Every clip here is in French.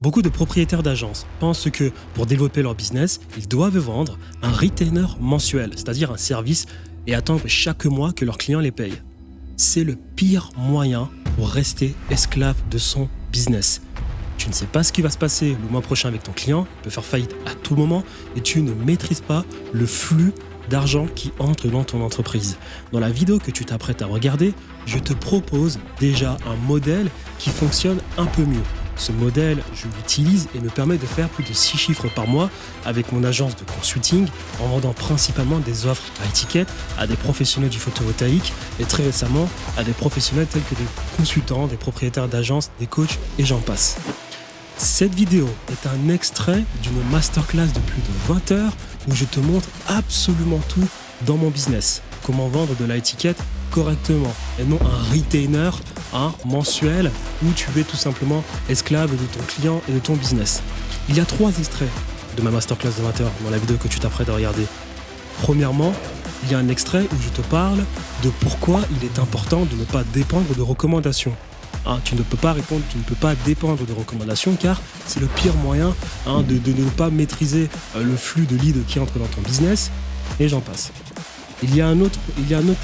Beaucoup de propriétaires d'agences pensent que pour développer leur business, ils doivent vendre un retainer mensuel, c'est-à-dire un service, et attendre chaque mois que leurs clients les payent. C'est le pire moyen pour rester esclave de son business. Tu ne sais pas ce qui va se passer le mois prochain avec ton client, il peut faire faillite à tout moment et tu ne maîtrises pas le flux d'argent qui entre dans ton entreprise. Dans la vidéo que tu t'apprêtes à regarder, je te propose déjà un modèle qui fonctionne un peu mieux. Ce modèle, je l'utilise et me permet de faire plus de 6 chiffres par mois avec mon agence de consulting en vendant principalement des offres à étiquette à des professionnels du photovoltaïque et très récemment à des professionnels tels que des consultants, des propriétaires d'agences, des coachs et j'en passe. Cette vidéo est un extrait d'une masterclass de plus de 20 heures où je te montre absolument tout dans mon business. Comment vendre de l'étiquette correctement et non un retainer mensuel où tu es tout simplement esclave de ton client et de ton business. Il y a 3 extraits de ma masterclass de 20 heures dans la vidéo que tu t'apprêtes à regarder. Premièrement, il y a un extrait où je te parle de pourquoi il est important de ne pas dépendre de recommandations. Tu ne peux pas dépendre de recommandations car c'est le pire moyen de ne pas maîtriser le flux de leads qui entre dans ton business et j'en passe. Il y a un autre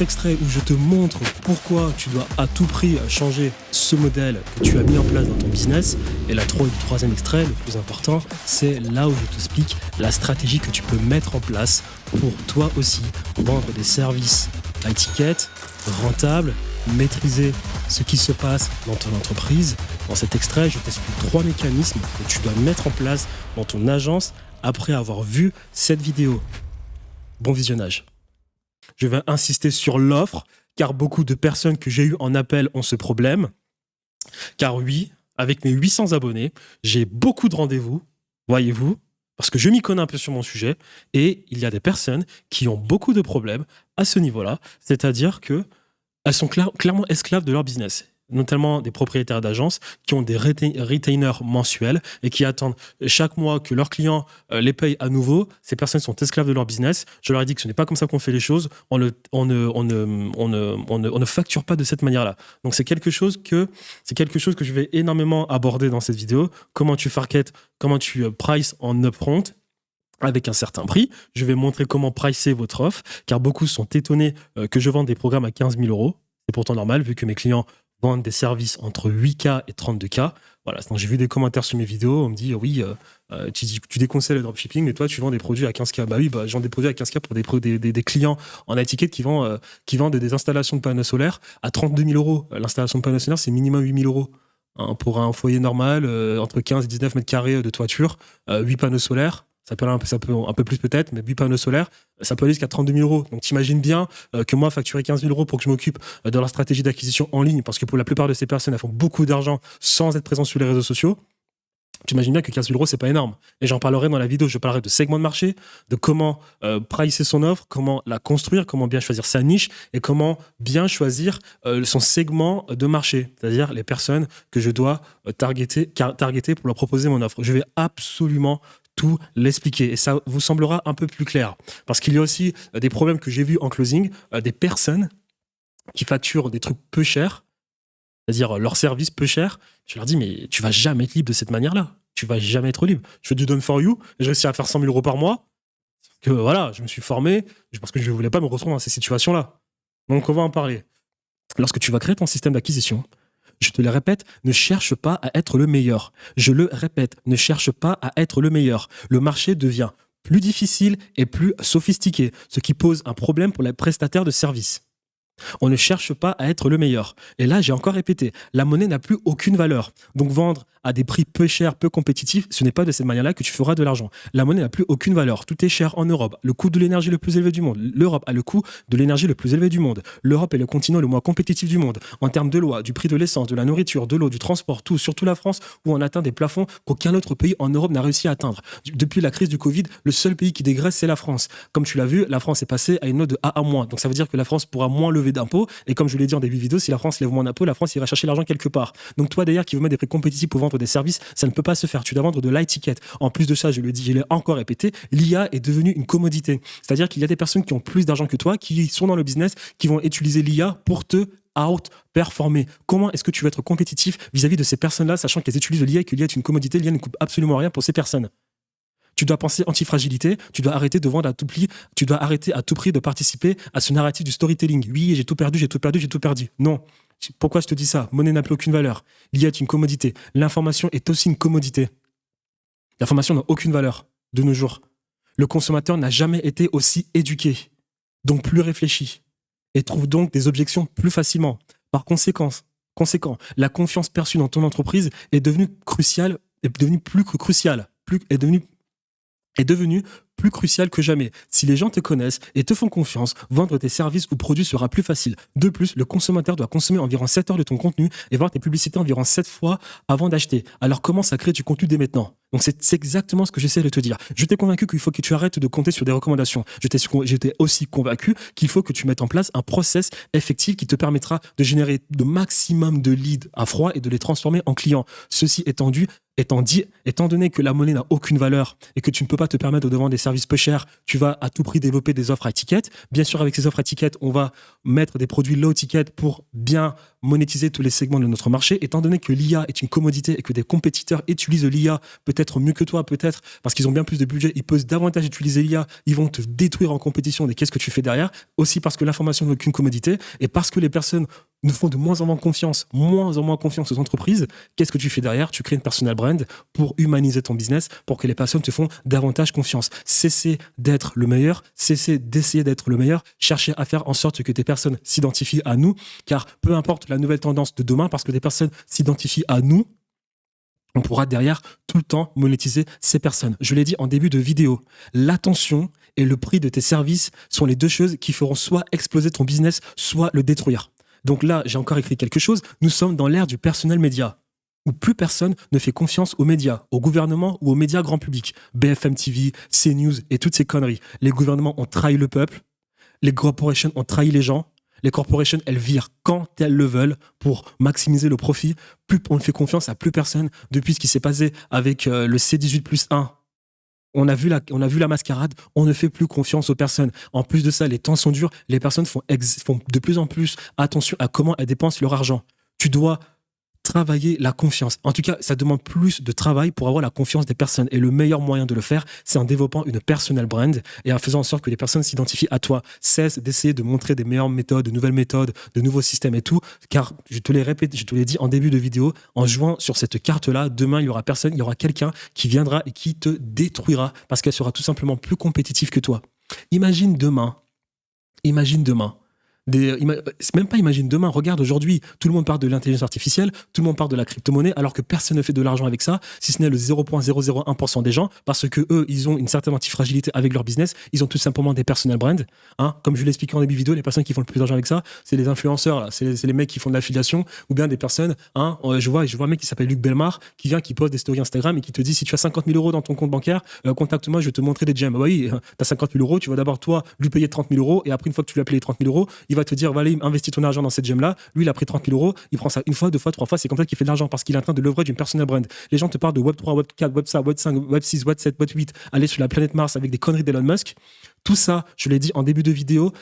extrait où je te montre pourquoi tu dois à tout prix changer ce modèle que tu as mis en place dans ton business. Et le troisième extrait, le plus important, c'est là où je t'explique la stratégie que tu peux mettre en place pour toi aussi vendre des services à étiquette, rentables, maîtriser ce qui se passe dans ton entreprise. Dans cet extrait, je t'explique 3 mécanismes que tu dois mettre en place dans ton agence après avoir vu cette vidéo. Bon visionnage. Je vais insister sur l'offre, car beaucoup de personnes que j'ai eues en appel ont ce problème. Car oui, avec mes 800 abonnés, j'ai beaucoup de rendez-vous, voyez-vous, parce que je m'y connais un peu sur mon sujet, et il y a des personnes qui ont beaucoup de problèmes à ce niveau-là, c'est-à-dire qu'elles sont clairement esclaves de leur business, notamment des propriétaires d'agences qui ont des retainers mensuels et qui attendent chaque mois que leurs clients les payent à nouveau. Ces personnes sont esclaves de leur business. Je leur ai dit que ce n'est pas comme ça qu'on fait les choses. On ne facture pas de cette manière-là. Donc c'est quelque chose que je vais énormément aborder dans cette vidéo. Comment tu market, comment tu price en upfront avec un certain prix. Je vais montrer comment pricer votre offre, car beaucoup sont étonnés que je vende des programmes à 15 000 euros. C'est pourtant normal, vu que mes clients vendent des services entre 8K et 32K. Voilà, donc j'ai vu des commentaires sur mes vidéos, on me dit oui, tu déconseilles le dropshipping, mais toi tu vends des produits à 15K. Bah oui, je vends des produits à 15K pour des clients en étiquette qui vendent des installations de panneaux solaires à 32 000 euros. L'installation de panneaux solaires, c'est minimum 8 000 euros. Pour un foyer normal, entre 15 et 19 mètres carrés de toiture, 8 panneaux solaires, ça peut un peu plus peut-être, mais 8 panneaux solaires, ça peut aller jusqu'à 32 000 euros. Donc t'imagines bien que moi, facturer 15 000 euros pour que je m'occupe de leur stratégie d'acquisition en ligne, parce que pour la plupart de ces personnes, elles font beaucoup d'argent sans être présentes sur les réseaux sociaux. Tu imagines bien que 15 000 euros, c'est pas énorme. Et j'en parlerai dans la vidéo. Je parlerai de segments de marché, de comment pricer son offre, comment la construire, comment bien choisir sa niche et comment bien choisir son segment de marché. C'est-à-dire les personnes que je dois targeter pour leur proposer mon offre. Je vais absolument tout l'expliquer et ça vous semblera un peu plus clair. Parce qu'il y a aussi des problèmes que j'ai vus en closing, des personnes qui facturent des trucs peu chers, c'est-à-dire leur service peu cher. Je leur dis, mais tu vas jamais être libre de cette manière-là. Tu vas jamais être libre. Je fais du done for you, j'ai réussi à faire 100 000 euros par mois. Que voilà, je me suis formé parce que je ne voulais pas me retrouver dans ces situations-là. Donc, on va en parler. Lorsque tu vas créer ton système d'acquisition, je te le répète, ne cherche pas à être le meilleur. Je le répète, ne cherche pas à être le meilleur. Le marché devient plus difficile et plus sophistiqué, ce qui pose un problème pour les prestataires de services. On ne cherche pas à être le meilleur. Et là, j'ai encore répété, la monnaie n'a plus aucune valeur. Donc vendre à des prix peu chers, peu compétitifs, ce n'est pas de cette manière-là que tu feras de l'argent. La monnaie n'a plus aucune valeur. Tout est cher en Europe. Le coût de l'énergie le plus élevé du monde. L'Europe a le coût de l'énergie le plus élevé du monde. L'Europe est le continent le moins compétitif du monde. En termes de loi, du prix de l'essence, de la nourriture, de l'eau, du transport, tout, surtout la France, où on atteint des plafonds qu'aucun autre pays en Europe n'a réussi à atteindre. Depuis la crise du Covid, le seul pays qui dégraisse, c'est la France. Comme tu l'as vu, la France est passée à une note de A à moins. Donc ça veut dire que la France pourra moins lever d'impôts. Et comme je l'ai dit en début de vidéo, si la France lève moins d'impôts, la France ira chercher l'argent quelque part. Donc toi d'ailleurs qui veux mettre des prix compétitifs pour vendre des services, ça ne peut pas se faire. Tu dois vendre de l'étiquette. En plus de ça, je le dis, je l'ai encore répété, l'IA est devenue une commodité. C'est-à-dire qu'il y a des personnes qui ont plus d'argent que toi, qui sont dans le business, qui vont utiliser l'IA pour te out-performer. Comment est-ce que tu vas être compétitif vis-à-vis de ces personnes-là, sachant qu'elles utilisent l'IA et que l'IA est une commodité, l'IA ne coûte absolument rien pour ces personnes. Tu dois penser anti-fragilité, tu dois arrêter de vendre à tout prix, tu dois arrêter à tout prix de participer à ce narratif du storytelling. Oui, j'ai tout perdu, j'ai tout perdu, j'ai tout perdu. Non. Pourquoi je te dis ça? Monnaie n'a plus aucune valeur. L'IA est une commodité. L'information est aussi une commodité. L'information n'a aucune valeur de nos jours. Le consommateur n'a jamais été aussi éduqué, donc plus réfléchi, et trouve donc des objections plus facilement. Par conséquent, la confiance perçue dans ton entreprise est devenue cruciale, est devenue plus cruciale, est devenu plus crucial que jamais. Si les gens te connaissent et te font confiance, vendre tes services ou produits sera plus facile. De plus, le consommateur doit consommer environ 7 heures de ton contenu et voir tes publicités environ 7 fois avant d'acheter. Alors commence à créer du contenu dès maintenant. Donc c'est exactement ce que j'essaie de te dire. Je t'ai convaincu qu'il faut que tu arrêtes de compter sur des recommandations. J'étais aussi convaincu qu'il faut que tu mettes en place un process effectif qui te permettra de générer le maximum de leads à froid et de les transformer en clients. Ceci étant donné que la monnaie n'a aucune valeur et que tu ne peux pas te permettre de vendre des services peu chers, tu vas à tout prix développer des offres à étiquette. Bien sûr, avec ces offres à étiquette, on va mettre des produits low ticket pour bien monétiser tous les segments de notre marché. Étant donné que l'IA est une commodité et que des compétiteurs utilisent l'IA peut-être mieux que toi, peut-être parce qu'ils ont bien plus de budget, ils peuvent davantage utiliser l'IA, ils vont te détruire en compétition. Et qu'est-ce que tu fais derrière? Aussi parce que l'information n'est qu'une commodité et parce que les personnes ne font de moins en moins confiance aux entreprises. Qu'est-ce que tu fais derrière? Tu crées une personal brand pour humaniser ton business, pour que les personnes te font davantage confiance. Cessez d'être le meilleur, cessez d'essayer d'être le meilleur, cherchez à faire en sorte que tes personnes s'identifient à nous, car peu importe la nouvelle tendance de demain, parce que des personnes s'identifient à nous, on pourra derrière tout le temps monétiser ces personnes. Je l'ai dit en début de vidéo, l'attention et le prix de tes services sont les deux choses qui feront soit exploser ton business, soit le détruire. Donc là, j'ai encore écrit quelque chose. Nous sommes dans l'ère du personnel média, où plus personne ne fait confiance aux médias, au gouvernement ou aux médias grand public. BFM TV, CNews et toutes ces conneries. Les gouvernements ont trahi le peuple, les corporations ont trahi les gens. Les corporations, elles virent quand elles le veulent pour maximiser le profit. Plus on ne fait confiance à plus personne depuis ce qui s'est passé avec le C18+1. On a vu la mascarade, on ne fait plus confiance aux personnes. En plus de ça, les temps sont durs, les personnes font de plus en plus attention à comment elles dépensent leur argent. Tu dois travailler la confiance. En tout cas, ça demande plus de travail pour avoir la confiance des personnes. Et le meilleur moyen de le faire, c'est en développant une personal brand et en faisant en sorte que les personnes s'identifient à toi. Cesse d'essayer de montrer des meilleures méthodes, de nouvelles méthodes, de nouveaux systèmes et tout. Car je te l'ai dit en début de vidéo, en jouant sur cette carte-là, demain, il y aura quelqu'un qui viendra et qui te détruira parce qu'elle sera tout simplement plus compétitive que toi. Imagine demain, même pas imagine demain, regarde aujourd'hui, tout le monde parle de l'intelligence artificielle, tout le monde parle de la crypto-monnaie, alors que personne ne fait de l'argent avec ça, si ce n'est le 0,001% des gens, parce que eux, ils ont une certaine antifragilité avec leur business, ils ont tout simplement des personal brands, hein. Comme je l'ai expliqué en début de vidéo, les personnes qui font le plus d'argent avec ça, c'est les influenceurs, là. C'est les mecs qui font de l'affiliation, ou bien des personnes, hein. Je vois un mec qui s'appelle Luc Belmar, qui vient, qui poste des stories Instagram et qui te dit, si tu as 50 000 euros dans ton compte bancaire, contacte-moi, je vais te montrer des gemmes. Oui, t'as 50 000 euros, tu vas d'abord, toi, lui payer 30 000 euros, et après, une fois que tu lui as payé 30 000 euros, il va te dire, voilà, investis ton argent dans cette gemme-là. Lui, il a pris 30 000 euros, il prend ça une fois, deux fois, trois fois. C'est comme ça qu'il fait de l'argent parce qu'il est en train de leverage d'une personal brand. Les gens te parlent de Web 3, Web 4, Web 5, Web 5, Web 6, Web 7, Web 8, aller sur la planète Mars avec des conneries d'Elon Musk. Tout ça, je l'ai dit en début de vidéo,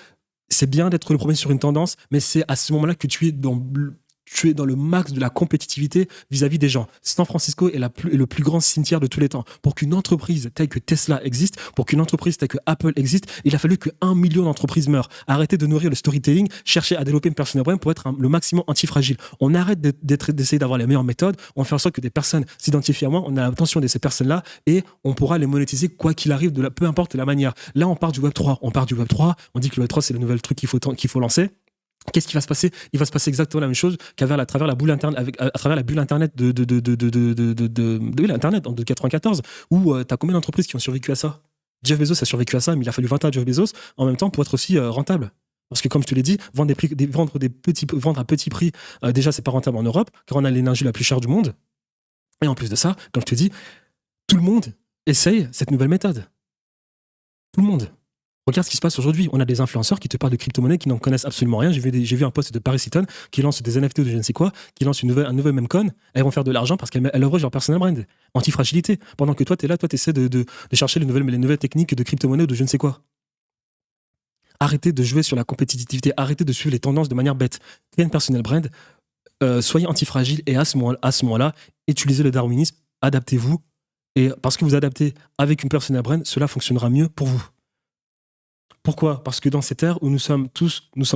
c'est bien d'être le premier sur une tendance, mais c'est à ce moment-là que tu es dans le max de la compétitivité vis-à-vis des gens. San Francisco est le plus grand cimetière de tous les temps. Pour qu'une entreprise telle que Tesla existe, pour qu'une entreprise telle que Apple existe, il a fallu que 1 million d'entreprises meurent. Arrêtez de nourrir le storytelling, cherchez à développer une personal brand pour être le maximum antifragile. On arrête d'essayer d'avoir les meilleures méthodes, on fait en sorte que des personnes s'identifient à moi, on a l'attention de ces personnes-là et on pourra les monétiser quoi qu'il arrive, peu importe la manière. Là, on part du Web 3, on dit que le Web 3 c'est le nouvel truc qu'il faut lancer. Qu'est-ce qui va se passer? Il va se passer exactement la même chose à travers la bulle internet, à travers la bulle internet de l'internet de 94, où t'as combien d'entreprises qui ont survécu à ça? Jeff Bezos a survécu à ça, mais il a fallu 20 ans à Jeff Bezos en même temps pour être aussi rentable. Parce que comme je te l'ai dit, vendre à petit prix, déjà c'est pas rentable en Europe, car on a l'énergie la plus chère du monde. Et en plus de ça, comme je te dis, tout le monde essaye cette nouvelle méthode. Tout le monde. Regarde ce qui se passe aujourd'hui. On a des influenceurs qui te parlent de crypto-monnaie qui n'en connaissent absolument rien. J'ai vu un post de Paris Hilton qui lance des NFT ou de je ne sais quoi, qui lance un nouvel memcoin. Elles vont faire de l'argent parce qu'elles leveragent leur personal brand. Antifragilité. Pendant que toi, tu es là, toi, tu essaies de chercher les nouvelles techniques de crypto-monnaie ou de je ne sais quoi. Arrêtez de jouer sur la compétitivité, arrêtez de suivre les tendances de manière bête. Créez une personal brand, soyez antifragile et à ce moment-là, utilisez le darwinisme, adaptez-vous. Et parce que vous adaptez avec une personal brand, cela fonctionnera mieux pour vous. Pourquoi ? Parce que dans cette ère où nous sommes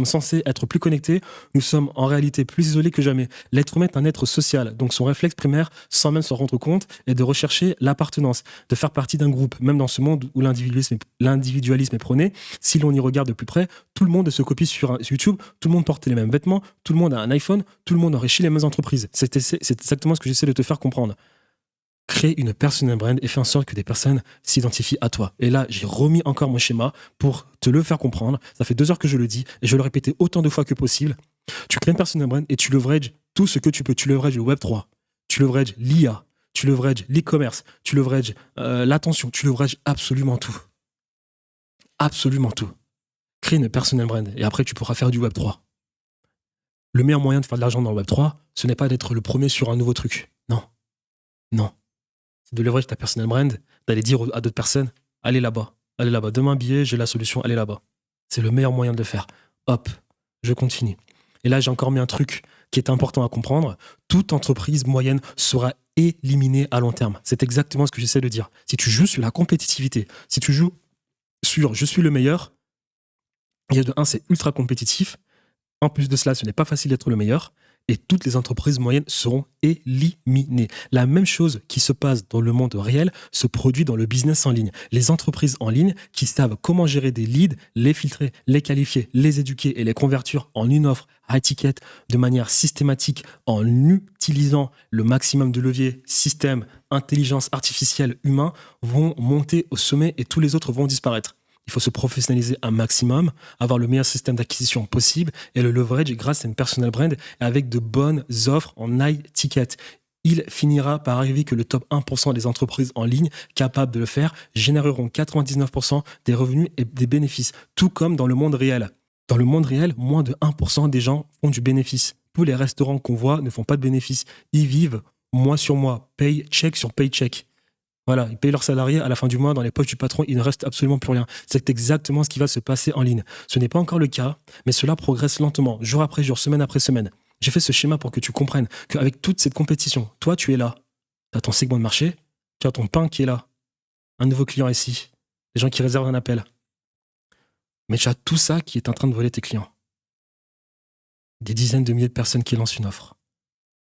censés être plus connectés, nous sommes en réalité plus isolés que jamais. L'être humain est un être social, donc son réflexe primaire, sans même s'en rendre compte, est de rechercher l'appartenance, de faire partie d'un groupe. Même dans ce monde où l'individualisme est prôné, si l'on y regarde de plus près, tout le monde se copie sur YouTube, tout le monde porte les mêmes vêtements, tout le monde a un iPhone, tout le monde enrichit les mêmes entreprises. C'est exactement ce que j'essaie de te faire comprendre. Crée une personal brand et fais en sorte que des personnes s'identifient à toi. Et là, j'ai remis encore mon schéma pour te le faire comprendre. Ça fait 2 heures que je le dis et je vais le répéter autant de fois que possible. Tu crées une personal brand et tu leverages tout ce que tu peux. Tu leverages le Web3, tu leverages l'IA, tu leverages l'e-commerce, tu leverages l'attention, tu leverages absolument tout. Absolument tout. Crée une personal brand et après, tu pourras faire du Web3. Le meilleur moyen de faire de l'argent dans le Web3, ce n'est pas d'être le premier sur un nouveau truc. Non. Non. C'est de leverage ta personal brand, d'aller dire à d'autres personnes, allez là-bas, demain un billet, j'ai la solution, allez là-bas. C'est le meilleur moyen de le faire. Hop, je continue. Et là, j'ai encore mis un truc qui est important à comprendre. Toute entreprise moyenne sera éliminée à long terme. C'est exactement ce que j'essaie de dire. Si tu joues sur la compétitivité, si tu joues sur je suis le meilleur, et de 1, c'est ultra compétitif. En plus de cela, ce n'est pas facile d'être le meilleur. Et toutes les entreprises moyennes seront éliminées. La même chose qui se passe dans le monde réel se produit dans le business en ligne. Les entreprises en ligne qui savent comment gérer des leads, les filtrer, les qualifier, les éduquer et les convertir en une offre high ticket de manière systématique en utilisant le maximum de leviers, système, intelligence artificielle, humain, vont monter au sommet et tous les autres vont disparaître. Il faut se professionnaliser un maximum, avoir le meilleur système d'acquisition possible et le leverage grâce à une personal brand et avec de bonnes offres en high ticket. Il finira par arriver que le top 1% des entreprises en ligne capables de le faire généreront 99% des revenus et des bénéfices, tout comme dans le monde réel. Dans le monde réel, moins de 1% des gens font du bénéfice. Tous les restaurants qu'on voit ne font pas de bénéfice. Ils vivent mois sur mois, paycheck sur paycheck. Voilà, ils payent leurs salariés à la fin du mois, dans les poches du patron, il ne reste absolument plus rien. C'est exactement ce qui va se passer en ligne. Ce n'est pas encore le cas, mais cela progresse lentement, jour après jour, semaine après semaine. J'ai fait ce schéma pour que tu comprennes qu'avec toute cette compétition, toi, tu es là. Tu as ton segment de marché, tu as ton pain qui est là. Un nouveau client ici, des gens qui réservent un appel. Mais tu as tout ça qui est en train de voler tes clients. Des dizaines de milliers de personnes qui lancent une offre.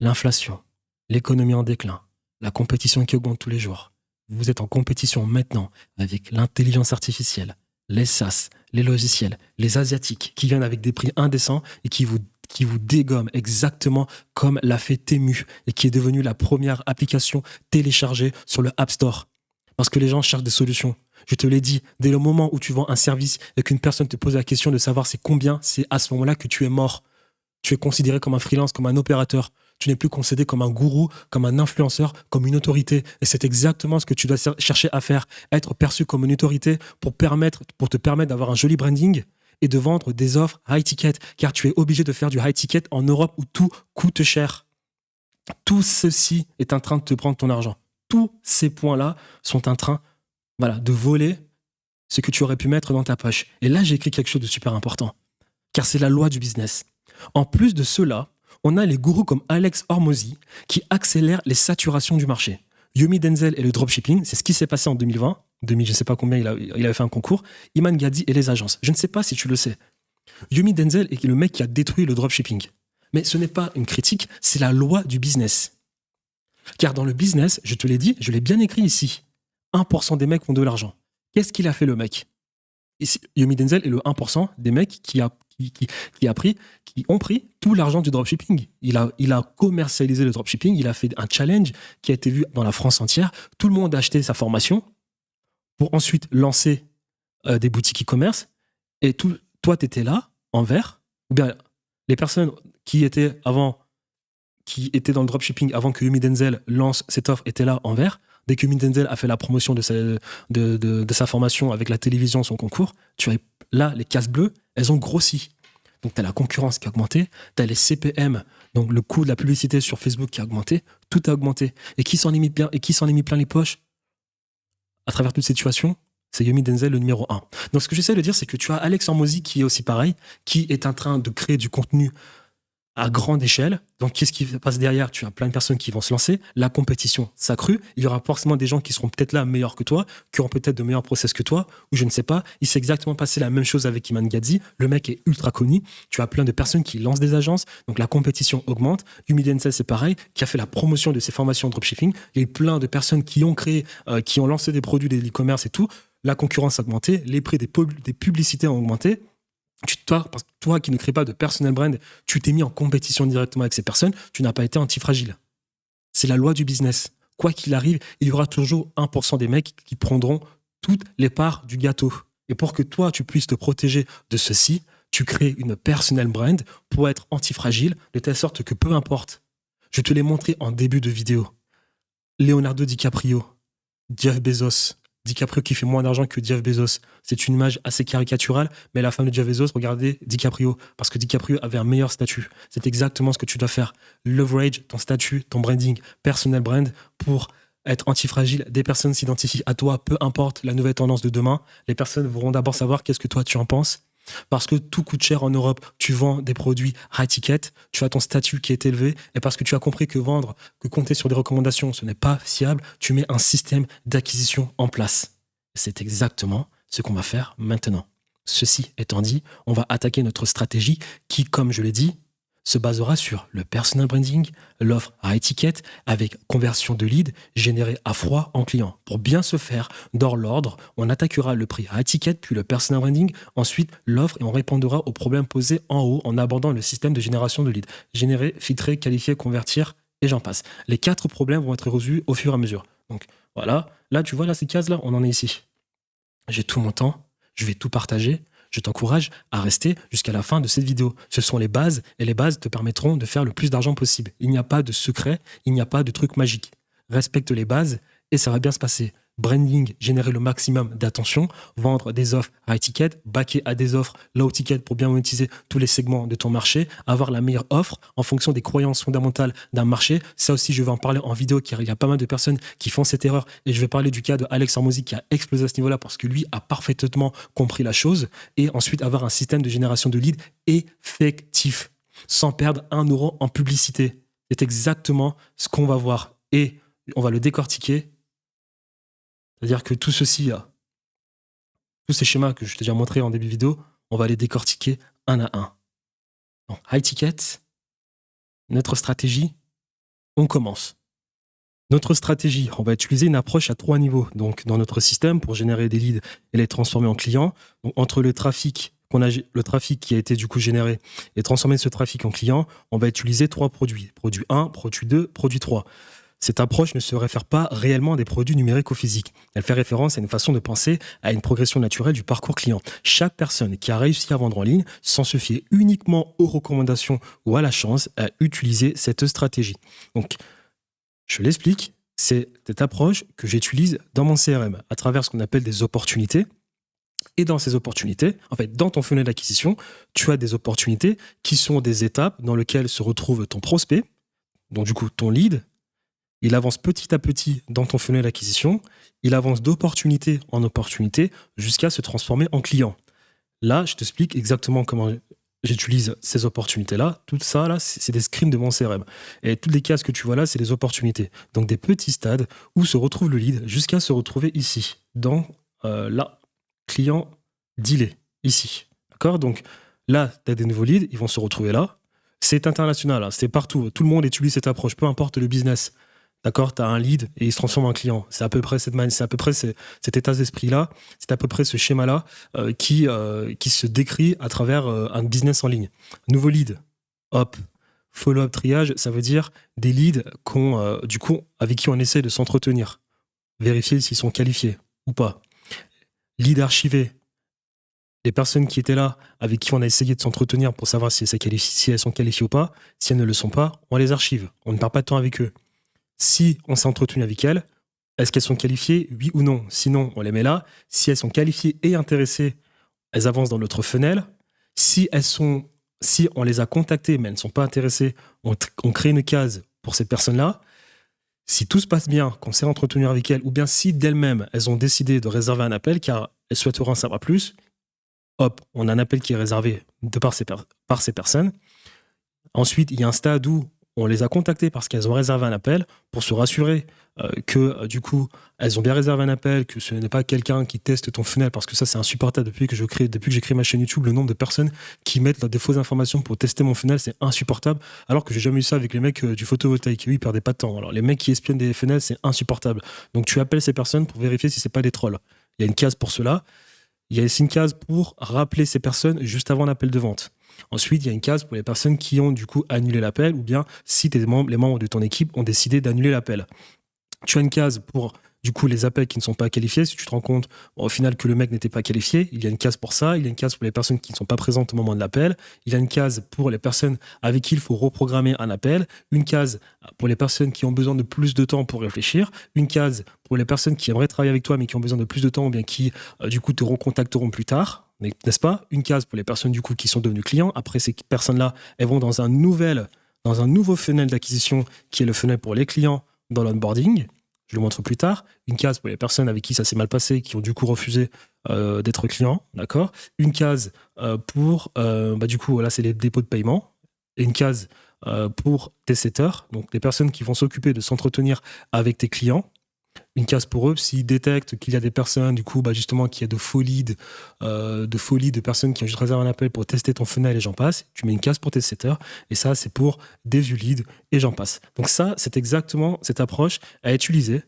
L'inflation, l'économie en déclin, la compétition qui augmente tous les jours. Vous êtes en compétition maintenant avec l'intelligence artificielle, les SaaS, les logiciels, les asiatiques qui viennent avec des prix indécents et qui vous dégomment exactement comme l'a fait Temu et qui est devenue la première application téléchargée sur le App Store. Parce que les gens cherchent des solutions. Je te l'ai dit, dès le moment où tu vends un service et qu'une personne te pose la question de savoir c'est combien, c'est à ce moment-là que tu es mort. Tu es considéré comme un freelance, comme un opérateur. Tu n'es plus considéré comme un gourou, comme un influenceur, comme une autorité. Et c'est exactement ce que tu dois chercher à faire. Être perçu comme une autorité pour te permettre d'avoir un joli branding et de vendre des offres high ticket. Car tu es obligé de faire du high ticket en Europe où tout coûte cher. Tout ceci est en train de te prendre ton argent. Tous ces points-là sont en train de voler ce que tu aurais pu mettre dans ta poche. Et là, j'ai écrit quelque chose de super important. Car c'est la loi du business. En plus de cela, on a les gourous comme Alex Hormozy qui accélèrent les saturations du marché. Yomi Denzel et le dropshipping, c'est ce qui s'est passé en 2020. Je ne sais pas combien il avait fait un concours. Iman Gadi et les agences. Je ne sais pas si tu le sais. Yomi Denzel est le mec qui a détruit le dropshipping. Mais ce n'est pas une critique, c'est la loi du business. Car dans le business, je te l'ai dit, je l'ai bien écrit ici, 1% des mecs font de l'argent. Qu'est-ce qu'il a fait le mec ? Ici, Yomi Denzel est le 1% des mecs qui ont pris tout l'argent du dropshipping. Il a commercialisé le dropshipping, il a fait un challenge qui a été vu dans la France entière. Tout le monde a acheté sa formation pour ensuite lancer des boutiques e-commerce. Et toi, tu étais là, en vert, ou bien les personnes qui étaient dans le dropshipping avant que Yomi Denzel lance cette offre étaient là, en vert. Dès que Yomi Denzel a fait la promotion de sa formation avec la télévision, son concours, tu as là, les cases bleues, elles ont grossi. Donc, tu as la concurrence qui a augmenté, tu as les CPM, donc le coût de la publicité sur Facebook qui a augmenté, tout a augmenté. Et qui s'en est mis plein les poches à travers toute cette situation ? c'est Yomi Denzel le numéro 1. Donc ce que j'essaie de dire, c'est que tu as Alex Hormozy qui est aussi pareil, qui est en train de créer du contenu à grande échelle. Donc, qu'est-ce qui se passe derrière? Tu as plein de personnes qui vont se lancer. La compétition s'accrue. Il y aura forcément des gens qui seront peut-être là meilleurs que toi, qui auront peut-être de meilleurs process que toi, ou je ne sais pas. Il s'est exactement passé la même chose avec Iman Gadzhi. Le mec est ultra connu. Tu as plein de personnes qui lancent des agences. Donc, la compétition augmente. Yumi Denzel, c'est pareil, qui a fait la promotion de ses formations en dropshipping. Il y a eu plein de personnes qui ont créé, qui ont lancé des produits de l'e-commerce et tout. La concurrence a augmenté. Les prix des publicités ont augmenté. Parce que toi qui ne crées pas de personal brand, tu t'es mis en compétition directement avec ces personnes, tu n'as pas été antifragile. C'est la loi du business. Quoi qu'il arrive, il y aura toujours 1% des mecs qui prendront toutes les parts du gâteau. Et pour que toi, tu puisses te protéger de ceci, tu crées une personal brand pour être antifragile, de telle sorte que peu importe. Je te l'ai montré en début de vidéo. Leonardo DiCaprio, Jeff Bezos, DiCaprio qui fait moins d'argent que Jeff Bezos. C'est une image assez caricaturale, mais la femme de Jeff Bezos, regardez DiCaprio, parce que DiCaprio avait un meilleur statut. C'est exactement ce que tu dois faire. Leverage ton statut, ton branding, personal brand, pour être antifragile. Des personnes s'identifient à toi, peu importe la nouvelle tendance de demain. Les personnes vont d'abord savoir qu'est-ce que toi tu en penses. Parce que tout coûte cher en Europe, tu vends des produits high ticket, tu as ton statut qui est élevé, et parce que tu as compris que compter sur des recommandations, ce n'est pas fiable, tu mets un système d'acquisition en place. C'est exactement ce qu'on va faire maintenant. Ceci étant dit, on va attaquer notre stratégie qui, comme je l'ai dit, se basera sur le personal branding, l'offre à étiquette avec conversion de lead générée à froid en client. Pour bien se faire, dans l'ordre, on attaquera le prix à étiquette, puis le personal branding, ensuite l'offre et on répondra aux problèmes posés en haut en abordant le système de génération de lead. Générer, filtrer, qualifier, convertir et j'en passe. Les 4 problèmes vont être résolus au fur et à mesure. Donc voilà, là tu vois là ces cases-là, on en est ici. J'ai tout mon temps, je vais tout partager. Je t'encourage à rester jusqu'à la fin de cette vidéo. Ce sont les bases et les bases te permettront de faire le plus d'argent possible. Il n'y a pas de secret, il n'y a pas de truc magique. Respecte les bases et ça va bien se passer. Branding, générer le maximum d'attention, vendre des offres à étiquette, backer à des offres low ticket pour bien monétiser tous les segments de ton marché, avoir la meilleure offre en fonction des croyances fondamentales d'un marché. Ça aussi, je vais en parler en vidéo car il y a pas mal de personnes qui font cette erreur et je vais parler du cas de Alex Hormozy qui a explosé à ce niveau-là parce que lui a parfaitement compris la chose et ensuite avoir un système de génération de leads effectif sans perdre 1 euro en publicité. C'est exactement ce qu'on va voir et on va le décortiquer. C'est-à-dire que tout ceci, tous ces schémas que je t'ai déjà montrés en début de vidéo, on va les décortiquer un à un. Donc, high ticket, notre stratégie, on commence. Notre stratégie, on va utiliser une approche à 3 niveaux. Donc, dans notre système, pour générer des leads et les transformer en clients, donc, entre le trafic qui a été du coup généré et transformer ce trafic en client, on va utiliser 3 produits. Produit 1, produit 2, produit 3. Cette approche ne se réfère pas réellement à des produits numériques ou physiques. Elle fait référence à une façon de penser à une progression naturelle du parcours client. Chaque personne qui a réussi à vendre en ligne, sans se fier uniquement aux recommandations ou à la chance, a utilisé cette stratégie. Donc, je l'explique, c'est cette approche que j'utilise dans mon CRM à travers ce qu'on appelle des opportunités. Et dans ces opportunités, en fait, dans ton funnel d'acquisition, tu as des opportunités qui sont des étapes dans lesquelles se retrouve ton prospect, donc du coup ton lead. Il avance petit à petit dans ton funnel d'acquisition, il avance d'opportunité en opportunité jusqu'à se transformer en client. Là, je t'explique exactement comment j'utilise ces opportunités-là. Tout ça, là, c'est des screens de mon CRM. Et toutes les cases que tu vois là, c'est des opportunités. Donc des petits stades où se retrouve le lead jusqu'à se retrouver ici, dans là, client dealé, ici. D'accord? Donc là, tu as des nouveaux leads, ils vont se retrouver là. C'est international, hein, c'est partout. Tout le monde utilise cette approche, peu importe le business. D'accord, tu as un lead et il se transforme en client. C'est à peu près cet état d'esprit-là, c'est à peu près ce schéma-là qui se décrit à travers un business en ligne. Nouveau lead, hop, follow-up triage, ça veut dire des leads du coup, avec qui on essaie de s'entretenir. Vérifier s'ils sont qualifiés ou pas. Lead archivé, les personnes qui étaient là, avec qui on a essayé de s'entretenir pour savoir si elles sont qualifiées ou pas, si elles ne le sont pas, on les archive. On ne perd pas de temps avec eux. Si on s'est entretenu avec elles, est-ce qu'elles sont qualifiées, oui ou non? Sinon, on les met là. Si elles sont qualifiées et intéressées, elles avancent dans notre funnel. Si on les a contactées, mais elles ne sont pas intéressées, on crée une case pour ces personnes-là. Si tout se passe bien, qu'on s'est entretenu avec elles, ou bien si d'elles-mêmes, elles ont décidé de réserver un appel car elles souhaiteront en savoir plus, hop, on a un appel qui est réservé par ces personnes. Ensuite, il y a un stade où on les a contactées parce qu'elles ont réservé un appel pour se rassurer que du coup, elles ont bien réservé un appel, que ce n'est pas quelqu'un qui teste ton funnel, parce que ça, c'est insupportable. Depuis que j'ai créé ma chaîne YouTube, le nombre de personnes qui mettent des fausses informations pour tester mon funnel, c'est insupportable. Alors que j'ai jamais eu ça avec les mecs du photovoltaïque. Eux, ils perdaient pas de temps. Alors, les mecs qui espionnent des funnels, c'est insupportable. Donc, tu appelles ces personnes pour vérifier si c'est pas des trolls. Il y a une case pour cela. Il y a aussi une case pour rappeler ces personnes juste avant l'appel de vente. Ensuite, il y a une case pour les personnes qui ont du coup annulé l'appel, ou bien si les membres de ton équipe ont décidé d'annuler l'appel. Tu as une case pour du coup les appels qui ne sont pas qualifiés. Si tu te rends compte au final que le mec n'était pas qualifié, il y a une case pour ça. Il y a une case pour les personnes qui ne sont pas présentes au moment de l'appel. Il y a une case pour les personnes avec qui il faut reprogrammer un appel. Une case pour les personnes qui ont besoin de plus de temps pour réfléchir. Une case pour les personnes qui aimeraient travailler avec toi mais qui ont besoin de plus de temps ou bien qui du coup te recontacteront plus tard. N'est-ce pas? Une case pour les personnes du coup qui sont devenues clients. Après, ces personnes-là, elles vont dans un nouveau funnel d'acquisition qui est le funnel pour les clients dans l'onboarding. Je le montre plus tard. Une case pour les personnes avec qui ça s'est mal passé, qui ont du coup refusé d'être clients, d'accord. Une case pour, du coup, là, c'est les dépôts de paiement. Et une case pour tes setters, donc les personnes qui vont s'occuper de s'entretenir avec tes clients. Une case pour eux, s'ils détectent qu'il y a des personnes, du coup, justement, qu'il y a de faux leads, de personnes qui ont juste réservé un appel pour tester ton funnel et j'en passe, tu mets une case pour tes setters, et ça, c'est pour des views leads et j'en passe. Donc ça, c'est exactement cette approche à utiliser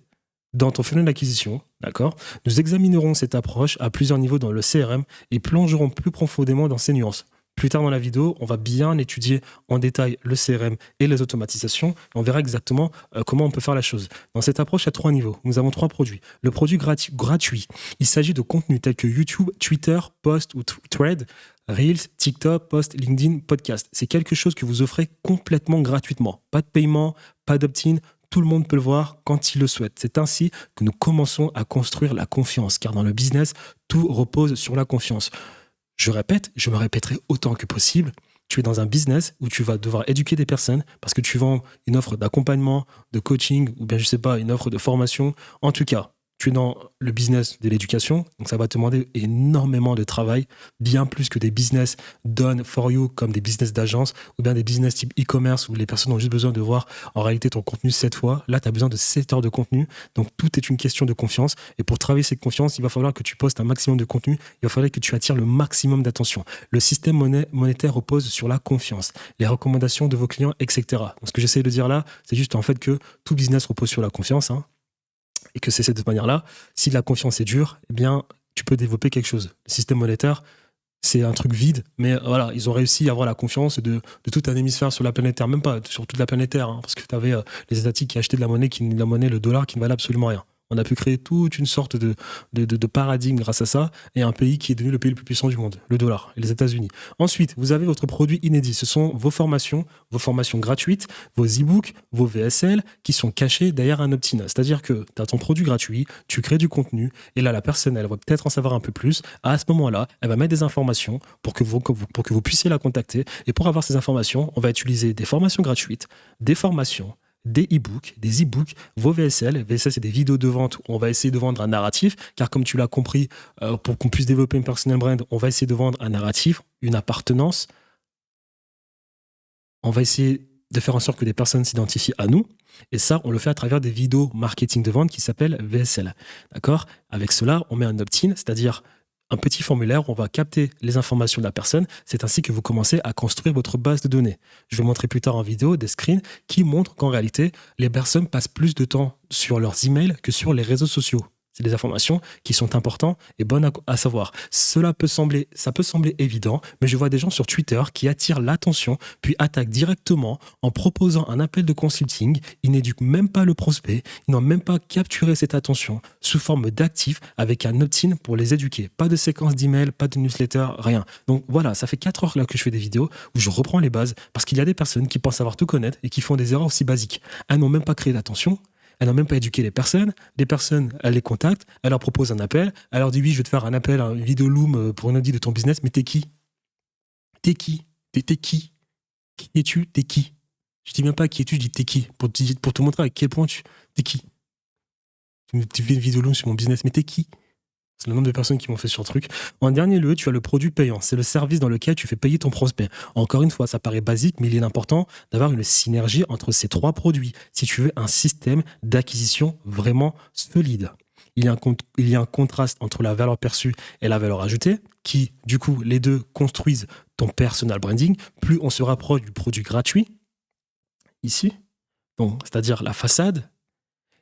dans ton funnel d'acquisition, d'accord? Nous examinerons cette approche à plusieurs niveaux dans le CRM et plongerons plus profondément dans ces nuances. Plus tard dans la vidéo, on va bien étudier en détail le CRM et les automatisations. On verra exactement comment on peut faire la chose. Dans cette approche, il y a 3 niveaux. Nous avons 3 produits. Le produit gratuit. Il s'agit de contenus tels que YouTube, Twitter, Post ou Thread, Reels, TikTok, Post, LinkedIn, Podcast. C'est quelque chose que vous offrez complètement gratuitement. Pas de paiement, pas d'opt-in. Tout le monde peut le voir quand il le souhaite. C'est ainsi que nous commençons à construire la confiance, car dans le business, tout repose sur la confiance. Je répète, je me répéterai autant que possible. Tu es dans un business où tu vas devoir éduquer des personnes parce que tu vends une offre d'accompagnement, de coaching ou bien, je sais pas, une offre de formation. En tout cas, tu es dans le business de l'éducation, donc ça va te demander énormément de travail, bien plus que des business done for you comme des business d'agence ou bien des business type e-commerce où les personnes ont juste besoin de voir en réalité ton contenu 7 fois. Là, tu as besoin de 7 heures de contenu, donc tout est une question de confiance. Et pour travailler cette confiance, il va falloir que tu postes un maximum de contenu, il va falloir que tu attires le maximum d'attention. Le système monétaire repose sur la confiance, les recommandations de vos clients, etc. Donc ce que j'essaie de dire là, c'est juste en fait que tout business repose sur la confiance, hein. Et que c'est cette manière-là, si la confiance est dure, eh bien, tu peux développer quelque chose. Le système monétaire, c'est un truc vide, mais voilà, ils ont réussi à avoir la confiance de tout un hémisphère sur la planète Terre, même pas sur toute la planète Terre, hein, parce que tu avais les Asiatiques qui achetaient de la monnaie, le dollar, qui ne valait absolument rien. On a pu créer toute une sorte de paradigme grâce à ça, et un pays qui est devenu le pays le plus puissant du monde, le dollar, et les États-Unis. Ensuite, vous avez votre produit inédit. Ce sont vos formations gratuites, vos e-books, vos VSL, qui sont cachés derrière un opt-in. C'est-à-dire que tu as ton produit gratuit, tu crées du contenu, et là, la personne, elle va peut-être en savoir un peu plus. À ce moment-là, elle va mettre des informations pour que vous puissiez la contacter. Et pour avoir ces informations, on va utiliser des formations gratuites, des formations, des e-books, vos VSL. VSL, c'est des vidéos de vente où on va essayer de vendre un narratif, car comme tu l'as compris, pour qu'on puisse développer une personal brand, on va essayer de vendre un narratif, une appartenance. On va essayer de faire en sorte que des personnes s'identifient à nous. Et ça, on le fait à travers des vidéos marketing de vente qui s'appellent VSL. D'accord? Avec cela, on met un opt-in, c'est-à-dire un petit formulaire où on va capter les informations de la personne. C'est ainsi que vous commencez à construire votre base de données. Je vais montrer plus tard en vidéo des screens qui montrent qu'en réalité, les personnes passent plus de temps sur leurs emails que sur les réseaux sociaux. C'est des informations qui sont importantes et bonnes à savoir. Ça peut sembler évident, mais je vois des gens sur Twitter qui attirent l'attention, puis attaquent directement en proposant un appel de consulting. Ils n'éduquent même pas le prospect, ils n'ont même pas capturé cette attention sous forme d'actifs avec un opt-in pour les éduquer. Pas de séquence d'emails, pas de newsletter, rien. Donc voilà, ça fait 4 heures là que je fais des vidéos où je reprends les bases parce qu'il y a des personnes qui pensent savoir tout connaître et qui font des erreurs aussi basiques. Elles n'ont même pas créé d'attention. Elle n'a même pas éduqué les personnes. Les personnes, elle les contacte, elle leur propose un appel, elle leur dit oui, je vais te faire un appel, une vidéo Loom pour une audit de ton business, mais t'es qui? T'es qui? T'es qui? Qui es-tu? T'es qui? Je dis même pas qui es-tu, je dis t'es qui? Pour te montrer à quel point T'es qui? Tu fais une vidéo longue sur mon business, mais t'es qui? C'est le nombre de personnes qui m'ont fait sur le truc. En dernier lieu, tu as le produit payant. C'est le service dans lequel tu fais payer ton prospect. Encore une fois, ça paraît basique, mais il est important d'avoir une synergie entre ces trois produits si tu veux un système d'acquisition vraiment solide. Il y a un contraste entre la valeur perçue et la valeur ajoutée qui, du coup, les deux construisent ton personal branding. Plus on se rapproche du produit gratuit, ici, donc, c'est-à-dire la façade,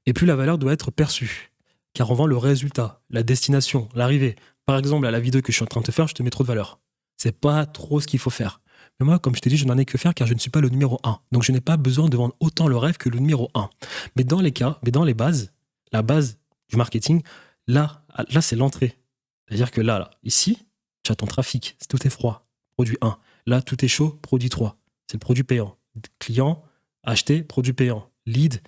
et plus la valeur doit être perçue. Car on vend le résultat, la destination, l'arrivée. Par exemple, à la vidéo que je suis en train de te faire, je te mets trop de valeur. C'est pas trop ce qu'il faut faire. Mais moi, comme je t'ai dit, je n'en ai que faire car je ne suis pas le numéro 1. Donc je n'ai pas besoin de vendre autant le rêve que le numéro 1. Mais dans les bases, la base du marketing, là c'est l'entrée. C'est-à-dire que là, ici, tu as ton trafic, tout est froid, produit 1. Là, tout est chaud, produit 3. C'est le produit payant. Client, acheté, produit payant. Lead,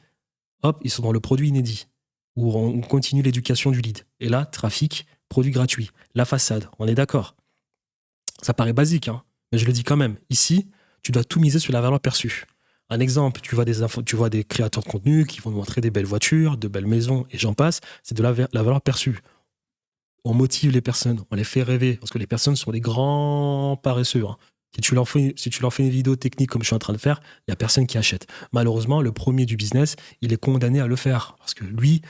hop, ils sont dans le produit inédit, où on continue l'éducation du lead. Et là, trafic, produit gratuit. La façade, on est d'accord. Ça paraît basique, hein, mais je le dis quand même. Ici, tu dois tout miser sur la valeur perçue. Un exemple, tu vois des créateurs de contenu qui vont te montrer des belles voitures, de belles maisons, et j'en passe. C'est de la valeur perçue. On motive les personnes, on les fait rêver, parce que les personnes sont des grands paresseux, hein. Si tu leur fais une vidéo technique comme je suis en train de faire, il n'y a personne qui achète. Malheureusement, le premier du business, il est condamné à le faire. Parce que lui,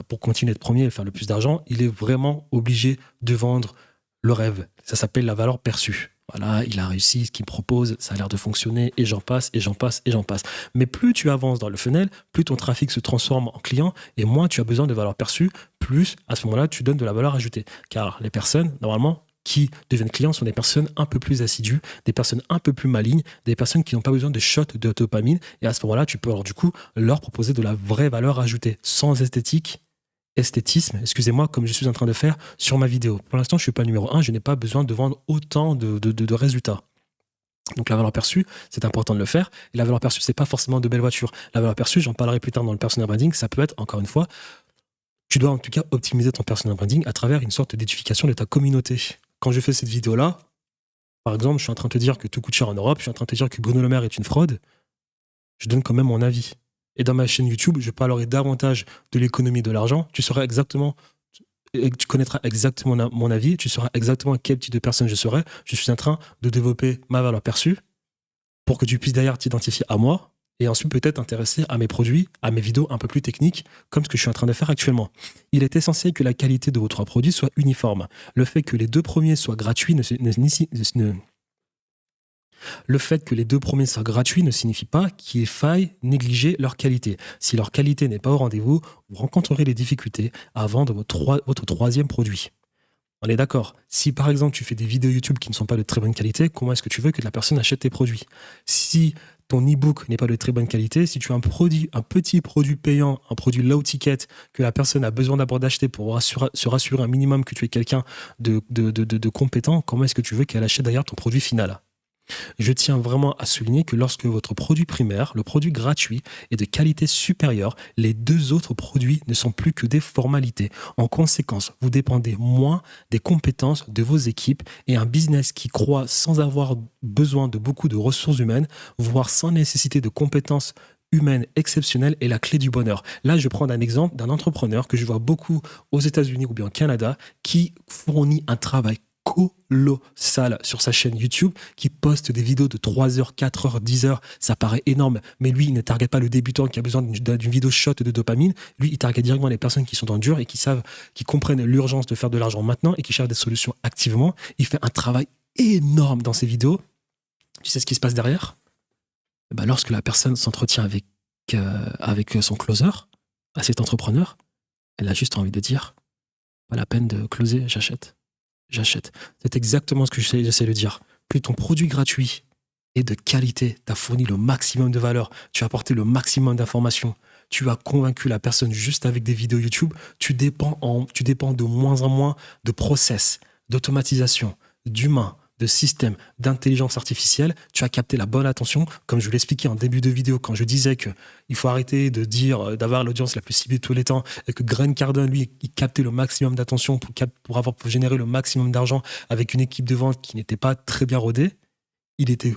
pour continuer d'être premier et faire le plus d'argent, il est vraiment obligé de vendre le rêve. Ça s'appelle la valeur perçue. Voilà, il a réussi, ce qu'il propose, ça a l'air de fonctionner, et j'en passe, et j'en passe, et j'en passe. Mais plus tu avances dans le funnel, plus ton trafic se transforme en client, et moins tu as besoin de valeur perçue, plus à ce moment-là, tu donnes de la valeur ajoutée. Car les personnes, normalement, qui deviennent clients sont des personnes un peu plus assidues, des personnes un peu plus malignes, des personnes qui n'ont pas besoin de shots de dopamine. Et à ce moment-là, tu peux alors du coup leur proposer de la vraie valeur ajoutée, sans esthétisme, excusez-moi, comme je suis en train de faire sur ma vidéo. Pour l'instant, je ne suis pas numéro 1, je n'ai pas besoin de vendre autant de résultats. Donc la valeur perçue, c'est important de le faire. Et la valeur perçue, c'est pas forcément de belles voitures. La valeur perçue, j'en parlerai plus tard dans le personal branding, ça peut être, encore une fois, tu dois en tout cas optimiser ton personal branding à travers une sorte d'édification de ta communauté. Quand je fais cette vidéo-là, par exemple, je suis en train de te dire que tout coûte cher en Europe, je suis en train de te dire que Bruno Le Maire est une fraude, je donne quand même mon avis. Et dans ma chaîne YouTube, je parlerai davantage de l'économie de l'argent. Tu connaîtras exactement mon avis, tu sauras exactement quel type de personne je serai. Je suis en train de développer ma valeur perçue pour que tu puisses d'ailleurs t'identifier à moi et ensuite peut-être t'intéresser à mes produits, à mes vidéos un peu plus techniques, comme ce que je suis en train de faire actuellement. Il est essentiel que la qualité de vos trois produits soit uniforme. Le fait que les deux premiers soient gratuits ne signifie pas qu'il faille négliger leur qualité. Si leur qualité n'est pas au rendez-vous, vous rencontrerez des difficultés à vendre votre troisième produit. On est d'accord. Si par exemple tu fais des vidéos YouTube qui ne sont pas de très bonne qualité, comment est-ce que tu veux que la personne achète tes produits? Si ton e-book n'est pas de très bonne qualité, si tu as un petit produit payant, un produit low ticket que la personne a besoin d'abord d'acheter pour se rassurer un minimum que tu es quelqu'un de compétent, comment est-ce que tu veux qu'elle achète d'ailleurs ton produit final? Je tiens vraiment à souligner que lorsque votre produit primaire, le produit gratuit, est de qualité supérieure, les deux autres produits ne sont plus que des formalités. En conséquence, vous dépendez moins des compétences de vos équipes et un business qui croît sans avoir besoin de beaucoup de ressources humaines, voire sans nécessiter de compétences humaine exceptionnelle est la clé du bonheur. Là, je prends un exemple d'un entrepreneur que je vois beaucoup aux États-Unis ou bien au Canada qui fournit un travail colossal sur sa chaîne YouTube, qui poste des vidéos de 3 heures, 4 heures, 10 heures. Ça paraît énorme, mais lui, il ne target pas le débutant qui a besoin d'une vidéo shot de dopamine. Lui, il target directement les personnes qui sont dans le dur et qui comprennent l'urgence de faire de l'argent maintenant et qui cherchent des solutions activement. Il fait un travail énorme dans ses vidéos. Tu sais ce qui se passe derrière? Ben, lorsque la personne s'entretient avec son closer, à cet entrepreneur, elle a juste envie de dire, pas la peine de closer, j'achète. C'est exactement ce que j'essaie de dire. Plus ton produit gratuit est de qualité, tu as fourni le maximum de valeur, tu as apporté le maximum d'informations, tu as convaincu la personne juste avec des vidéos YouTube, tu dépends de moins en moins de process, d'automatisation, d'humain, de système, d'intelligence artificielle. Tu as capté la bonne attention, comme je vous l'expliquais en début de vidéo, quand je disais qu'il faut arrêter de dire d'avoir l'audience la plus ciblée de tous les temps, et que Grant Cardone, lui, il captait le maximum d'attention pour générer le maximum d'argent avec une équipe de vente qui n'était pas très bien rodée. Il était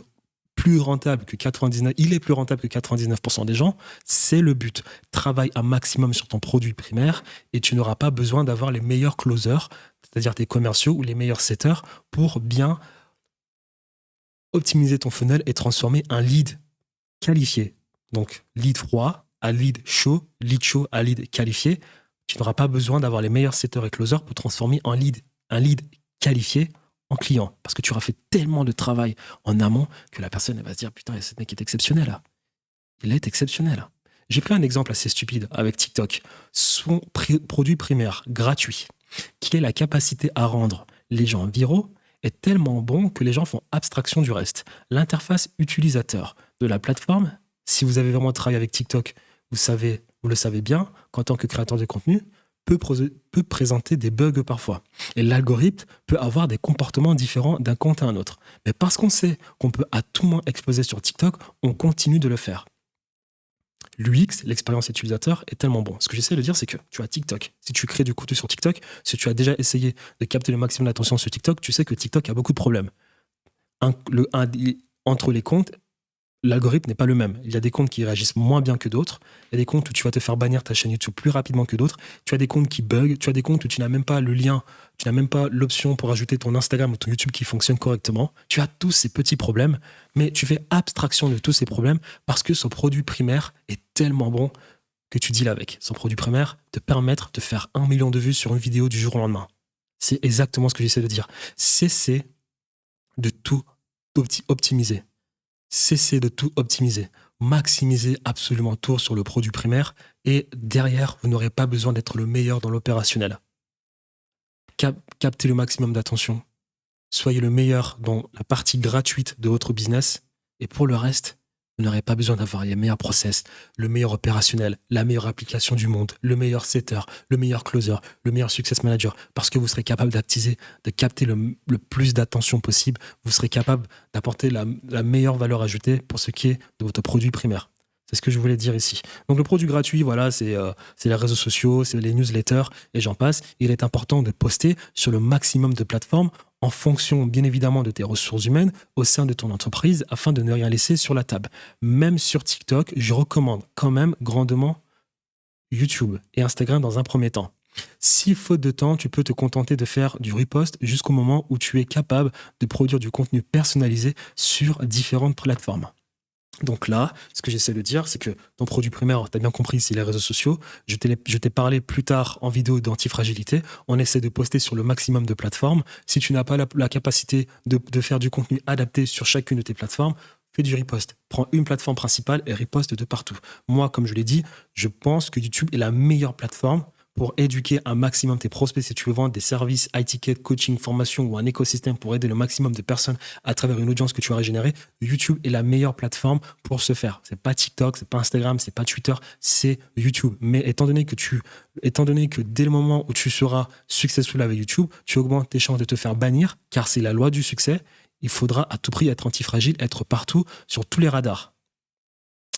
plus rentable que 99, il est plus rentable que 99% des gens, c'est le but. Travaille un maximum sur ton produit primaire et tu n'auras pas besoin d'avoir les meilleurs closers, c'est-à-dire tes commerciaux ou les meilleurs setters pour bien optimiser ton funnel et transformer un lead qualifié. Donc, lead froid à lead chaud à lead qualifié. Tu n'auras pas besoin d'avoir les meilleurs setters et closers pour transformer un lead qualifié en client. Parce que tu auras fait tellement de travail en amont que la personne elle va se dire « Putain, ce mec est exceptionnel. Là. Il est exceptionnel. » J'ai pris un exemple assez stupide avec TikTok. Son produit primaire gratuit, qui a la capacité à rendre les gens viraux, est tellement bon que les gens font abstraction du reste. L'interface utilisateur de la plateforme, si vous avez vraiment travaillé avec TikTok, vous le savez bien, qu'en tant que créateur de contenu, peut présenter des bugs parfois. Et l'algorithme peut avoir des comportements différents d'un compte à un autre. Mais parce qu'on sait qu'on peut à tout moment exploser sur TikTok, on continue de le faire. L'UX, l'expérience utilisateur, est tellement bon. Ce que j'essaie de dire, c'est que tu as TikTok. Si tu crées du contenu sur TikTok, si tu as déjà essayé de capter le maximum d'attention sur TikTok, tu sais que TikTok a beaucoup de problèmes. Entre les comptes, l'algorithme n'est pas le même. Il y a des comptes qui réagissent moins bien que d'autres. Il y a des comptes où tu vas te faire bannir ta chaîne YouTube plus rapidement que d'autres. Tu as des comptes qui bug. Tu as des comptes où tu n'as même pas le lien, tu n'as même pas l'option pour ajouter ton Instagram ou ton YouTube qui fonctionne correctement. Tu as tous ces petits problèmes, mais tu fais abstraction de tous ces problèmes parce que son produit primaire est tellement bon que tu deals avec. Son produit primaire te permet de faire 1 million de vues sur une vidéo du jour au lendemain. C'est exactement ce que j'essaie de dire. Cessez de tout optimiser. Cessez de tout optimiser. Maximisez absolument tout sur le produit primaire et derrière, vous n'aurez pas besoin d'être le meilleur dans l'opérationnel. Captez le maximum d'attention. Soyez le meilleur dans la partie gratuite de votre business et pour le reste, vous n'aurez pas besoin d'avoir les meilleurs process, le meilleur opérationnel, la meilleure application du monde, le meilleur setter, le meilleur closer, le meilleur success manager, parce que vous serez capable de capter le plus d'attention possible. Vous serez capable d'apporter la meilleure valeur ajoutée pour ce qui est de votre produit primaire. C'est ce que je voulais dire ici. Donc le produit gratuit, voilà, c'est les réseaux sociaux, c'est les newsletters et j'en passe. Il est important de poster sur le maximum de plateformes en fonction, bien évidemment, de tes ressources humaines au sein de ton entreprise afin de ne rien laisser sur la table. Même sur TikTok, je recommande quand même grandement YouTube et Instagram dans un premier temps. Si faute de temps, tu peux te contenter de faire du repost jusqu'au moment où tu es capable de produire du contenu personnalisé sur différentes plateformes. Donc là, ce que j'essaie de dire, c'est que ton produit primaire, tu as bien compris, c'est les réseaux sociaux. Je t'ai parlé plus tard en vidéo d'antifragilité. On essaie de poster sur le maximum de plateformes. Si tu n'as pas la capacité de faire du contenu adapté sur chacune de tes plateformes, fais du repost. Prends une plateforme principale et reposte de partout. Moi, comme je l'ai dit, je pense que YouTube est la meilleure plateforme pour éduquer un maximum tes prospects si tu veux vendre des services, high-ticket, coaching, formation ou un écosystème pour aider le maximum de personnes à travers une audience que tu auras générée. YouTube est la meilleure plateforme pour ce faire. C'est pas TikTok, c'est pas Instagram, c'est pas Twitter, c'est YouTube. Mais étant donné que dès le moment où tu seras successful avec YouTube, tu augmentes tes chances de te faire bannir, car c'est la loi du succès. Il faudra à tout prix être antifragile, être partout sur tous les radars.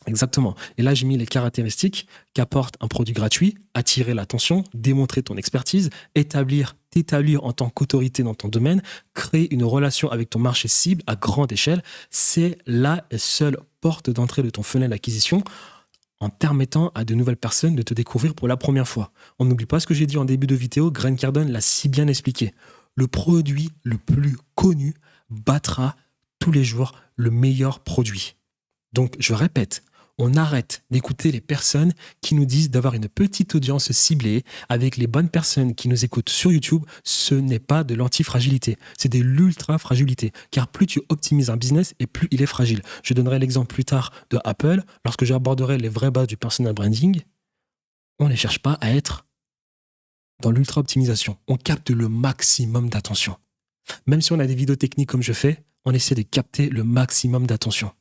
Exactement. Et là, j'ai mis les caractéristiques qu'apporte un produit gratuit: attirer l'attention, démontrer ton expertise, t'établir en tant qu'autorité dans ton domaine, créer une relation avec ton marché cible à grande échelle. C'est la seule porte d'entrée de ton funnel d'acquisition en permettant à de nouvelles personnes de te découvrir pour la première fois. On n'oublie pas ce que j'ai dit en début de vidéo, Grant Cardone l'a si bien expliqué. Le produit le plus connu battra tous les jours le meilleur produit. Donc, je répète, on arrête d'écouter les personnes qui nous disent d'avoir une petite audience ciblée avec les bonnes personnes qui nous écoutent sur YouTube. Ce n'est pas de l'antifragilité, c'est de l'ultra-fragilité. Car plus tu optimises un business et plus il est fragile. Je donnerai l'exemple plus tard de Apple. Lorsque j'aborderai les vraies bases du personal branding, on ne cherche pas à être dans l'ultra-optimisation. On capte le maximum d'attention. Même si on a des vidéos techniques comme je fais, on essaie de capter le maximum d'attention.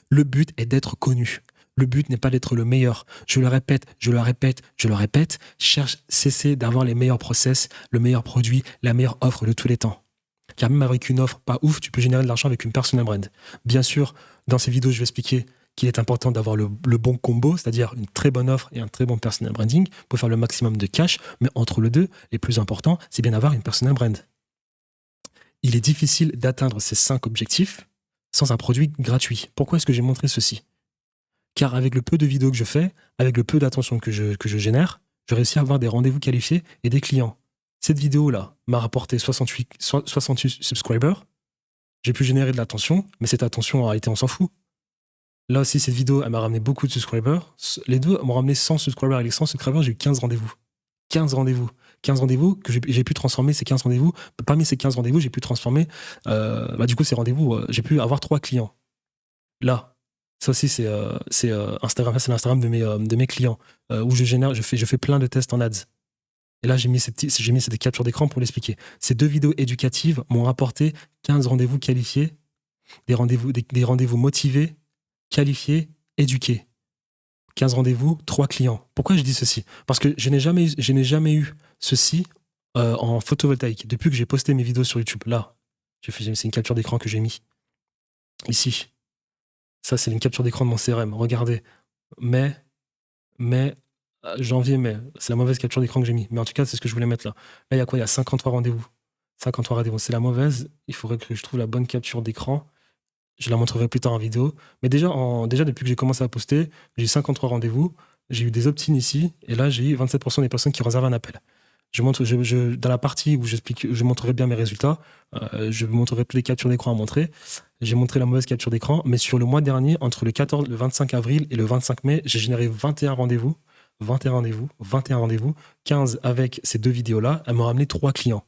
Le but est d'être connu. Le but n'est pas d'être le meilleur. Je le répète. Cessez d'avoir les meilleurs process, le meilleur produit, la meilleure offre de tous les temps. Car même avec une offre pas ouf, tu peux générer de l'argent avec une personal brand. Bien sûr, dans ces vidéos, je vais expliquer qu'il est important d'avoir le bon combo, c'est-à-dire une très bonne offre et un très bon personal branding pour faire le maximum de cash. Mais entre les deux, les plus importants, c'est bien d'avoir une personal brand. Il est difficile d'atteindre ces 5 objectifs sans un produit gratuit. Pourquoi est-ce que j'ai montré ceci? Car avec le peu de vidéos que je fais, avec le peu d'attention que je génère, je réussis à avoir des rendez-vous qualifiés et des clients. Cette vidéo-là m'a rapporté 68 subscribers. J'ai pu générer de l'attention, mais cette attention, en réalité, on s'en fout. Là aussi, cette vidéo, elle m'a ramené beaucoup de subscribers. Les deux m'ont ramené 100 subscribers. Avec les 100 subscribers, j'ai eu 15 rendez-vous. 15 rendez-vous. 15 rendez-vous que j'ai pu transformer ces 15 rendez-vous. Parmi ces 15 rendez-vous, j'ai pu transformer, du coup, ces rendez-vous, j'ai pu avoir 3 clients. Là, ça aussi, c'est Instagram. C'est l'Instagram de mes clients, où je fais plein de tests en ads. Et là, j'ai mis cette capture d'écran pour l'expliquer. Ces 2 vidéos éducatives m'ont rapporté 15 rendez-vous qualifiés, des rendez-vous motivés, qualifiés, éduqués. 15 rendez-vous, 3 clients. Pourquoi je dis ceci? Parce que je n'ai jamais eu ceci en photovoltaïque. Depuis que j'ai posté mes vidéos sur YouTube, là, c'est une capture d'écran que j'ai mis. Ici. Ça, c'est une capture d'écran de mon CRM. Regardez. Janvier, mai. C'est la mauvaise capture d'écran que j'ai mis. Mais en tout cas, c'est ce que je voulais mettre là. Là, il y a quoi? Il y a 53 rendez-vous. 53 rendez-vous. C'est la mauvaise. Il faudrait que je trouve la bonne capture d'écran. Je la montrerai plus tard en vidéo. Mais déjà depuis que j'ai commencé à poster, j'ai eu 53 rendez-vous. J'ai eu des opt-in ici. Et là, j'ai eu 27% des personnes qui réservent un appel. Dans la partie où je montrerai bien mes résultats, je vous montrerai toutes les captures d'écran à montrer. J'ai montré la mauvaise capture d'écran. Mais sur le mois dernier, entre le 25 avril et le 25 mai, j'ai généré 21 rendez-vous. 21 rendez-vous, 15 avec ces 2 vidéos-là. Elles m'ont ramené 3 clients.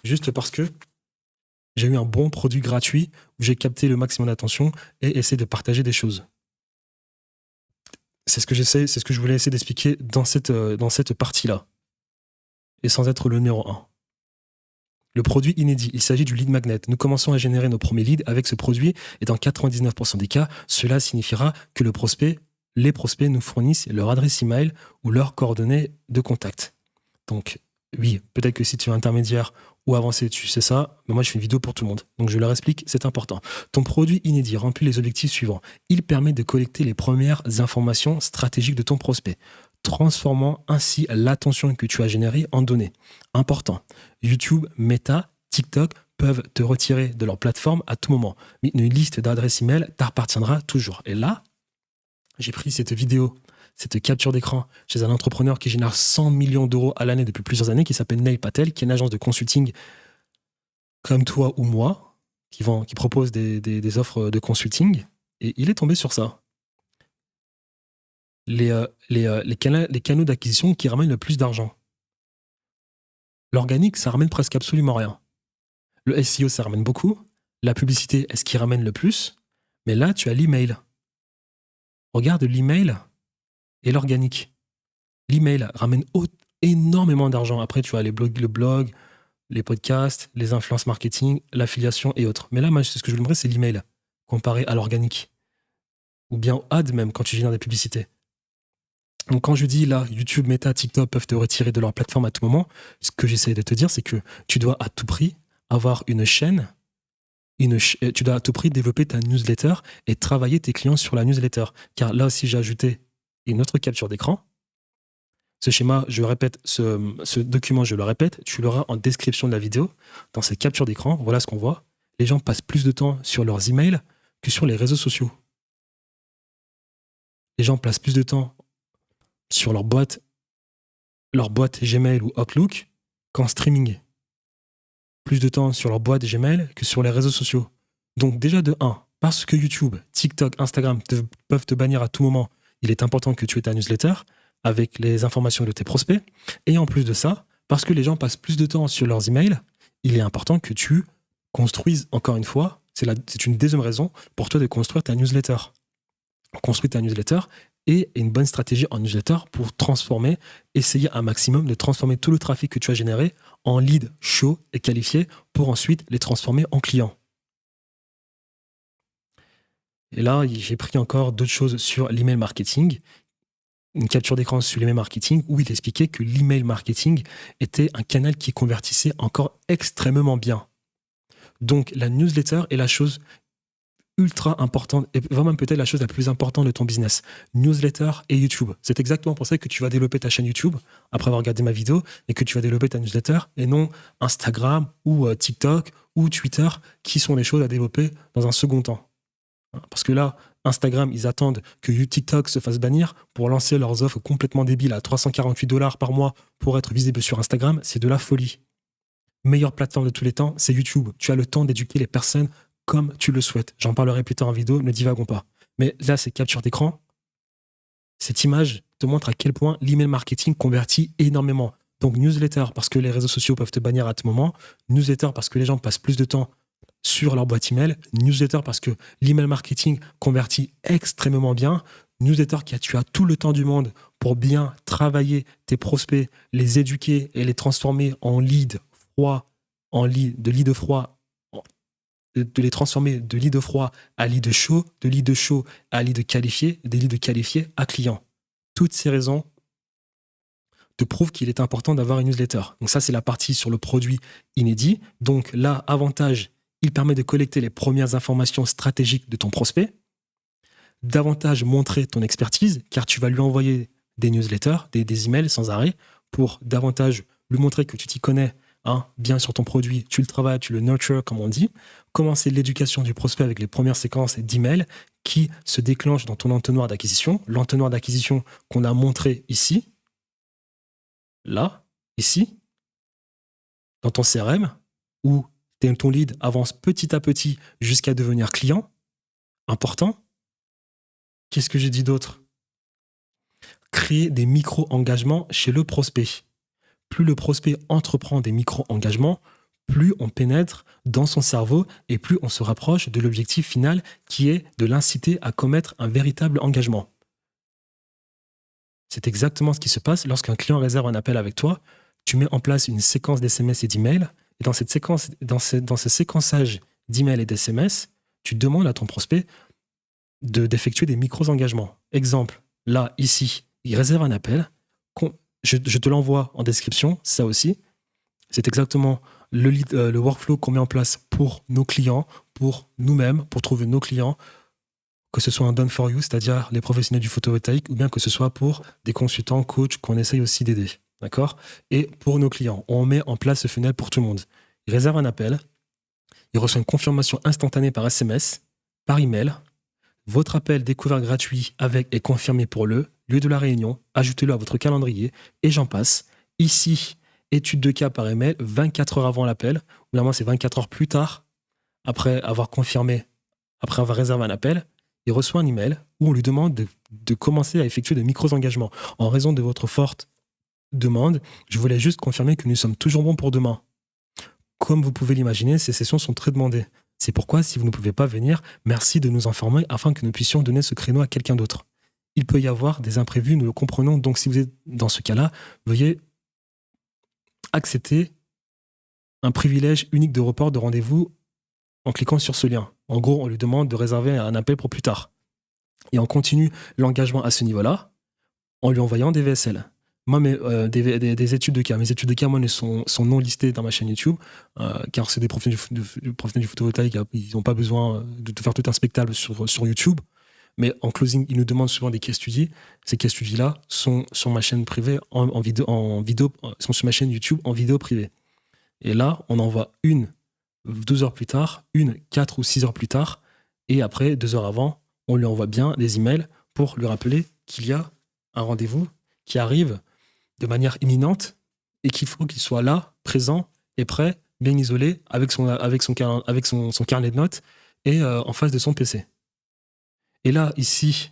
Juste parce que j'ai eu un bon produit gratuit où j'ai capté le maximum d'attention et essayé de partager des choses. C'est ce que je voulais essayer d'expliquer dans cette partie-là. Et sans être le numéro 1. Le produit inédit, il s'agit du lead magnet. Nous commençons à générer nos premiers leads avec ce produit et dans 99% des cas, cela signifiera que les prospects nous fournissent leur adresse email ou leurs coordonnées de contact. Donc, oui, peut-être que si tu es intermédiaire ou avancé, tu sais ça, mais moi je fais une vidéo pour tout le monde. Donc je leur explique, c'est important. Ton produit inédit remplit les objectifs suivants. Il permet de collecter les premières informations stratégiques de ton prospect, transformant ainsi l'attention que tu as générée en données. Important. YouTube, Meta, TikTok peuvent te retirer de leur plateforme à tout moment. Mais une liste d'adresses email t'appartiendra toujours. Et là, j'ai pris cette vidéo, cette capture d'écran chez un entrepreneur qui génère 100 millions d'euros à l'année depuis plusieurs années, qui s'appelle Neil Patel, qui est une agence de consulting comme toi ou moi, qui propose des offres de consulting. Et il est tombé sur ça. Les canaux d'acquisition qui ramènent le plus d'argent. L'organique, ça ramène presque absolument rien. Le SEO, ça ramène beaucoup. La publicité, est-ce qui ramène le plus? Mais là, tu as l'email. Regarde l'email et l'organique. L'email ramène énormément d'argent. Après, tu as le blog, les podcasts, les influences marketing, l'affiliation et autres. Mais là, moi, ce que je voudrais, c'est l'email comparé à l'organique. Ou bien ad même, quand tu génères des publicités. Donc quand je dis là, YouTube, Meta, TikTok peuvent te retirer de leur plateforme à tout moment, ce que j'essaie de te dire, c'est que tu dois à tout prix avoir une chaîne, tu dois à tout prix développer ta newsletter et travailler tes clients sur la newsletter. Car là aussi, j'ai ajouté une autre capture d'écran. Ce schéma, je le répète, ce document, je le répète, tu l'auras en description de la vidéo. Dans cette capture d'écran, voilà ce qu'on voit. Les gens passent plus de temps sur leurs emails que sur les réseaux sociaux. Les gens passent plus de temps sur leur boîte Gmail ou Outlook qu'en streaming. Plus de temps sur leur boîte Gmail que sur les réseaux sociaux. Donc déjà de 1, parce que YouTube, TikTok, Instagram peuvent te bannir à tout moment, il est important que tu aies ta newsletter avec les informations de tes prospects. Et en plus de ça, parce que les gens passent plus de temps sur leurs emails, il est important que tu construises, encore une fois, c'est une deuxième raison pour toi de construire ta newsletter. Construis ta newsletter et une bonne stratégie en newsletter pour essayer un maximum de transformer tout le trafic que tu as généré en leads chauds et qualifiés pour ensuite les transformer en clients. Et là, j'ai pris encore d'autres choses sur l'email marketing, une capture d'écran sur l'email marketing où il expliquait que l'email marketing était un canal qui convertissait encore extrêmement bien. Donc la newsletter est la chose ultra importante, et vraiment peut-être la chose la plus importante de ton business. Newsletter et YouTube. C'est exactement pour ça que tu vas développer ta chaîne YouTube après avoir regardé ma vidéo et que tu vas développer ta newsletter et non Instagram ou TikTok ou Twitter qui sont les choses à développer dans un second temps. Parce que là, Instagram, ils attendent que TikTok se fasse bannir pour lancer leurs offres complètement débiles à $348 par mois pour être visible sur Instagram. C'est de la folie. Meilleure plateforme de tous les temps, c'est YouTube. Tu as le temps d'éduquer les personnes comme tu le souhaites. J'en parlerai plus tard en vidéo, ne divagons pas. Mais là, c'est capture d'écran. Cette image te montre à quel point l'email marketing convertit énormément. Donc newsletter, parce que les réseaux sociaux peuvent te bannir à tout moment. Newsletter, parce que les gens passent plus de temps sur leur boîte email. Newsletter, parce que l'email marketing convertit extrêmement bien. Newsletter, tu as tout le temps du monde pour bien travailler tes prospects, les éduquer et les transformer en leads froids, de leads froids, de les transformer de leads froids à leads chauds, de leads chauds à leads qualifiés, des leads qualifiés à clients. Toutes ces raisons te prouvent qu'il est important d'avoir une newsletter. Donc ça, c'est la partie sur le produit inédit. Donc là, avantage, il permet de collecter les premières informations stratégiques de ton prospect, davantage montrer ton expertise, car tu vas lui envoyer des newsletters, des emails sans arrêt, pour davantage lui montrer que tu t'y connais bien sur ton produit, tu le travailles, tu le nurture, comme on dit. Commencer l'éducation du prospect avec les premières séquences d'emails qui se déclenchent dans ton entonnoir d'acquisition. L'entonnoir d'acquisition qu'on a montré ici, là, ici, dans ton CRM, où ton lead avance petit à petit jusqu'à devenir client. Important. Qu'est-ce que j'ai dit d'autre? Créer des micro-engagements chez le prospect. Plus le prospect entreprend des micro-engagements, plus on pénètre dans son cerveau et plus on se rapproche de l'objectif final qui est de l'inciter à commettre un véritable engagement. C'est exactement ce qui se passe lorsqu'un client réserve un appel avec toi. Tu mets en place une séquence d'SMS et d'emails et dans ce séquençage d'emails et d'SMS, tu demandes à ton prospect d'effectuer des micro-engagements. Exemple, là, ici, il réserve un appel. Je te l'envoie en description, ça aussi. C'est exactement le workflow qu'on met en place pour nos clients, pour nous-mêmes, pour trouver nos clients, que ce soit un done for you, c'est-à-dire les professionnels du photovoltaïque, ou bien que ce soit pour des consultants, coachs qu'on essaye aussi d'aider. D'accord? Et pour nos clients, on met en place ce funnel pour tout le monde. Il réserve un appel, il reçoit une confirmation instantanée par SMS, par email. Votre appel découvert gratuit avec est confirmé pour le lieu de la réunion, ajoutez-le à votre calendrier et j'en passe. Ici, étude de cas par email, 24 heures avant l'appel, ou normalement c'est 24 heures plus tard, après avoir confirmé, après avoir réservé un appel, il reçoit un email où on lui demande de commencer à effectuer des micro-engagements. En raison de votre forte demande, je voulais juste confirmer que nous sommes toujours bons pour demain. Comme vous pouvez l'imaginer, ces sessions sont très demandées. C'est pourquoi, si vous ne pouvez pas venir, merci de nous informer afin que nous puissions donner ce créneau à quelqu'un d'autre. Il peut y avoir des imprévus, nous le comprenons, donc si vous êtes dans ce cas-là, veuillez accepter un privilège unique de report de rendez-vous en cliquant sur ce lien. En gros, on lui demande de réserver un appel pour plus tard. Et on continue l'engagement à ce niveau-là en lui envoyant des VSL. Moi, des études de cas. Mes études de cas, moi, sont non listées dans ma chaîne YouTube, car c'est des professionnels du photovoltaïque, ils n'ont pas besoin de te faire tout un spectacle sur YouTube. Mais en closing, ils nous demandent souvent des case studies. Ces case studies-là sont sur ma chaîne privée en vidéo, sont sur ma chaîne YouTube en vidéo privée. Et là, on envoie une 12 heures plus tard, une 4 ou 6 heures plus tard, et après, 2 heures avant, on lui envoie bien des emails pour lui rappeler qu'il y a un rendez-vous qui arrive de manière imminente et qu'il faut qu'il soit là, présent et prêt, bien isolé, avec son carnet de notes et en face de son PC. Et là, ici,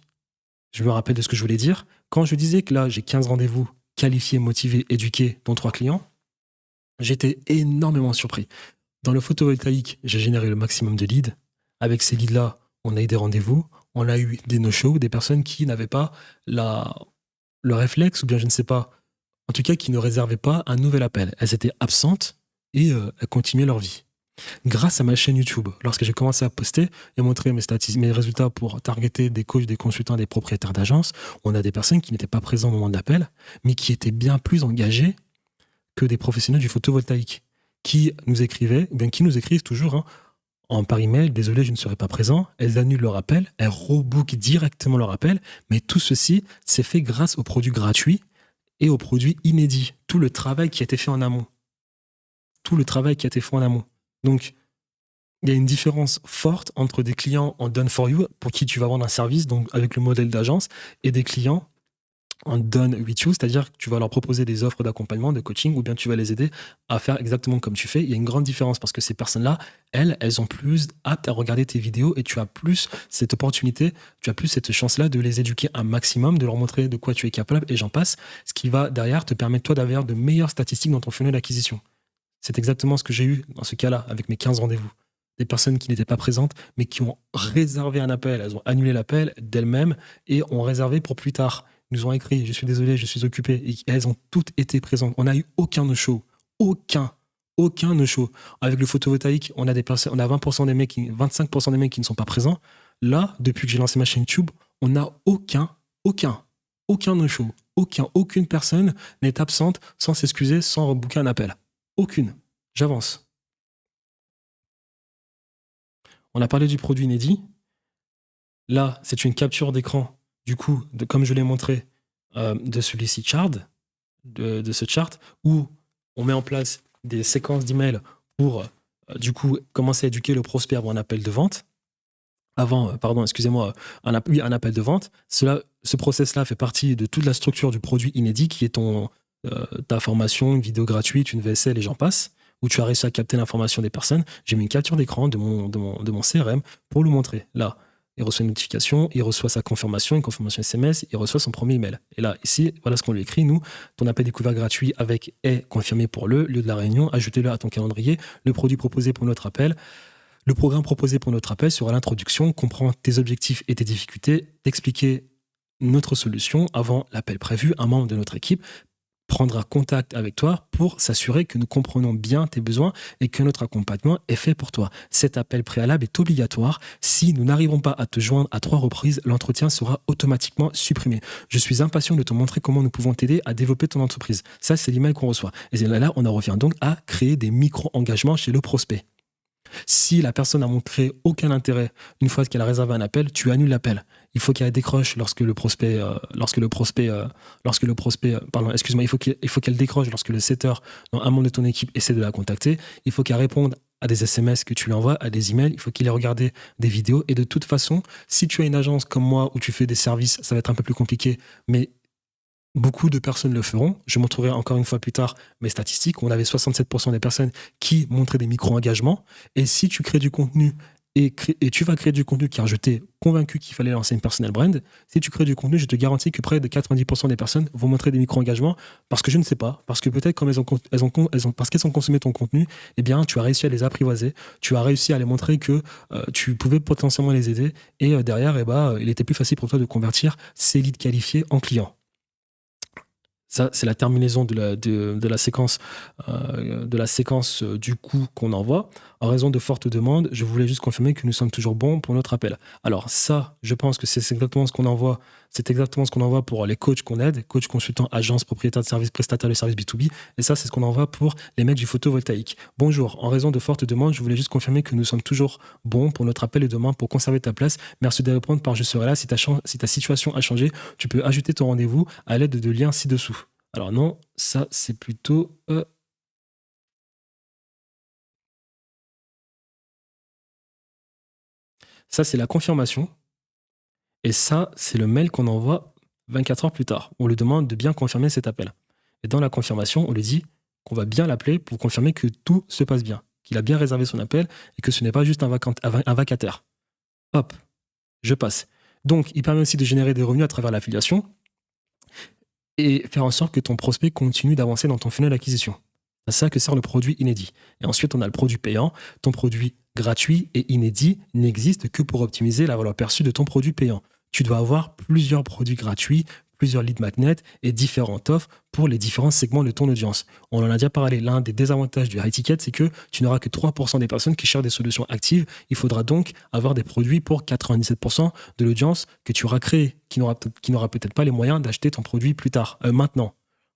je me rappelle de ce que je voulais dire. Quand je disais que là, j'ai 15 rendez-vous qualifiés, motivés, éduqués, dont 3 clients, j'étais énormément surpris. Dans le photovoltaïque, j'ai généré le maximum de leads. Avec ces leads-là, on a eu des rendez-vous, on a eu des no-shows, des personnes qui n'avaient pas le réflexe, ou bien je ne sais pas, en tout cas qui ne réservaient pas un nouvel appel. Elles étaient absentes et elles continuaient leur vie. Grâce à ma chaîne YouTube, lorsque j'ai commencé à poster et montrer mes résultats pour targeter des coachs, des consultants, des propriétaires d'agences, on a des personnes qui n'étaient pas présentes au moment de l'appel, mais qui étaient bien plus engagées que des professionnels du photovoltaïque, qui nous écrivaient, bien qui nous écrivent toujours par email, désolé, je ne serai pas présent. Elles annulent leur appel, elles rebookent directement leur appel. Mais tout ceci, c'est fait grâce aux produits gratuits et aux produits inédits. Tout le travail qui a été fait en amont. Tout le travail qui a été fait en amont. Donc, il y a une différence forte entre des clients en done for you, pour qui tu vas vendre un service, donc avec le modèle d'agence, et des clients en done with you, c'est-à-dire que tu vas leur proposer des offres d'accompagnement, de coaching, ou bien tu vas les aider à faire exactement comme tu fais. Il y a une grande différence parce que ces personnes-là, elles ont plus hâte à regarder tes vidéos et tu as plus cette opportunité, tu as plus cette chance-là de les éduquer un maximum, de leur montrer de quoi tu es capable et j'en passe, ce qui va derrière te permettre toi d'avoir de meilleures statistiques dans ton funnel d'acquisition. C'est exactement ce que j'ai eu dans ce cas-là avec mes 15 rendez-vous. Des personnes qui n'étaient pas présentes, mais qui ont réservé un appel. Elles ont annulé l'appel d'elles-mêmes et ont réservé pour plus tard. Ils nous ont écrit, je suis désolé, je suis occupé. Et elles ont toutes été présentes. On n'a eu aucun no-show. Aucun no-show. Avec le photovoltaïque, on a 20% des mecs, 25% des mecs qui ne sont pas présents. Là, depuis que j'ai lancé ma chaîne YouTube, on n'a aucun no-show. Aucune personne n'est absente sans s'excuser, sans rebooker un appel. Aucune. J'avance. On a parlé du produit inédit. Là, c'est une capture d'écran, du coup, comme je l'ai montré, de celui-ci de ce chart, où on met en place des séquences d'emails pour, du coup, commencer à éduquer le prospect avant un appel de vente. Un appel de vente. Ce process-là fait partie de toute la structure du produit inédit, qui est ta formation, une vidéo gratuite, une VSL et j'en passe, où tu as réussi à capter l'information des personnes. J'ai mis une capture d'écran de mon CRM pour le montrer. Là, il reçoit une notification, il reçoit sa confirmation, une confirmation SMS, il reçoit son premier email. Et là, ici, voilà ce qu'on lui écrit. Nous, ton appel découvert gratuit avec est confirmé pour le lieu de la réunion. Ajoutez-le à ton calendrier. Le produit proposé pour notre appel. Le programme proposé pour notre appel sera l'introduction, comprend tes objectifs et tes difficultés, t'expliquer notre solution avant l'appel prévu. Un membre de notre équipe prendra contact avec toi pour s'assurer que nous comprenons bien tes besoins et que notre accompagnement est fait pour toi. Cet appel préalable est obligatoire. Si nous n'arrivons pas à te joindre à 3 reprises, l'entretien sera automatiquement supprimé. Je suis impatient de te montrer comment nous pouvons t'aider à développer ton entreprise. Ça, c'est l'email qu'on reçoit. Et là, on en revient donc à créer des micro-engagements chez le prospect. Si la personne n'a montré aucun intérêt une fois qu'elle a réservé un appel, tu annules l'appel. Il faut qu'elle décroche il faut qu'elle décroche lorsque le setter, un membre de ton équipe, essaie de la contacter. Il faut qu'elle réponde à des SMS que tu lui envoies, à des emails. Il faut qu'il ait regardé des vidéos. Et de toute façon, si tu as une agence comme moi où tu fais des services, ça va être un peu plus compliqué, mais beaucoup de personnes le feront. Je montrerai encore une fois plus tard mes statistiques. On avait 67% des personnes qui montraient des micro-engagements. Et si tu crées du contenu et tu vas créer du contenu car je t'ai convaincu qu'il fallait lancer une personal brand, si tu crées du contenu, je te garantis que près de 90% des personnes vont montrer des micro-engagements parce que je ne sais pas, parce que peut-être comme parce qu'elles ont consommé ton contenu, eh bien, tu as réussi à les apprivoiser, tu as réussi à les montrer que tu pouvais potentiellement les aider et derrière, il était plus facile pour toi de convertir ces leads qualifiés en clients. Ça, c'est la terminaison de la séquence du coup qu'on envoie. En raison de fortes demandes, je voulais juste confirmer que nous sommes toujours bons pour notre appel. Alors ça, je pense que c'est exactement ce qu'on envoie. C'est exactement ce qu'on envoie pour les coachs qu'on aide, coachs, consultants, agences, propriétaires de services, prestataires de services B2B. Et ça, c'est ce qu'on envoie pour les mecs du photovoltaïque. Bonjour, en raison de fortes demandes, je voulais juste confirmer que nous sommes toujours bons pour notre appel de demain pour conserver ta place. Merci de répondre par je serai là. Si ta situation a changé, tu peux ajouter ton rendez-vous à l'aide de liens ci-dessous. Alors non, ça c'est plutôt... Ça c'est la confirmation. Et ça c'est le mail qu'on envoie 24 heures plus tard. On lui demande de bien confirmer cet appel. Et dans la confirmation, on lui dit qu'on va bien l'appeler pour confirmer que tout se passe bien, qu'il a bien réservé son appel et que ce n'est pas juste un vacataire. Hop, je passe. Donc, il permet aussi de générer des revenus à travers l'affiliation et faire en sorte que ton prospect continue d'avancer dans ton funnel d'acquisition. C'est ça que sert le produit inédit. Et ensuite, on a le produit payant. Ton produit gratuit et inédit n'existe que pour optimiser la valeur perçue de ton produit payant. Tu dois avoir plusieurs produits gratuits, plusieurs lead magnets et différentes offres pour les différents segments de ton audience. On en a déjà parlé. L'un des désavantages du high ticket, c'est que tu n'auras que 3% des personnes qui cherchent des solutions actives. Il faudra donc avoir des produits pour 97% de l'audience que tu auras créé, qui n'aura peut-être pas les moyens d'acheter ton produit plus tard, maintenant.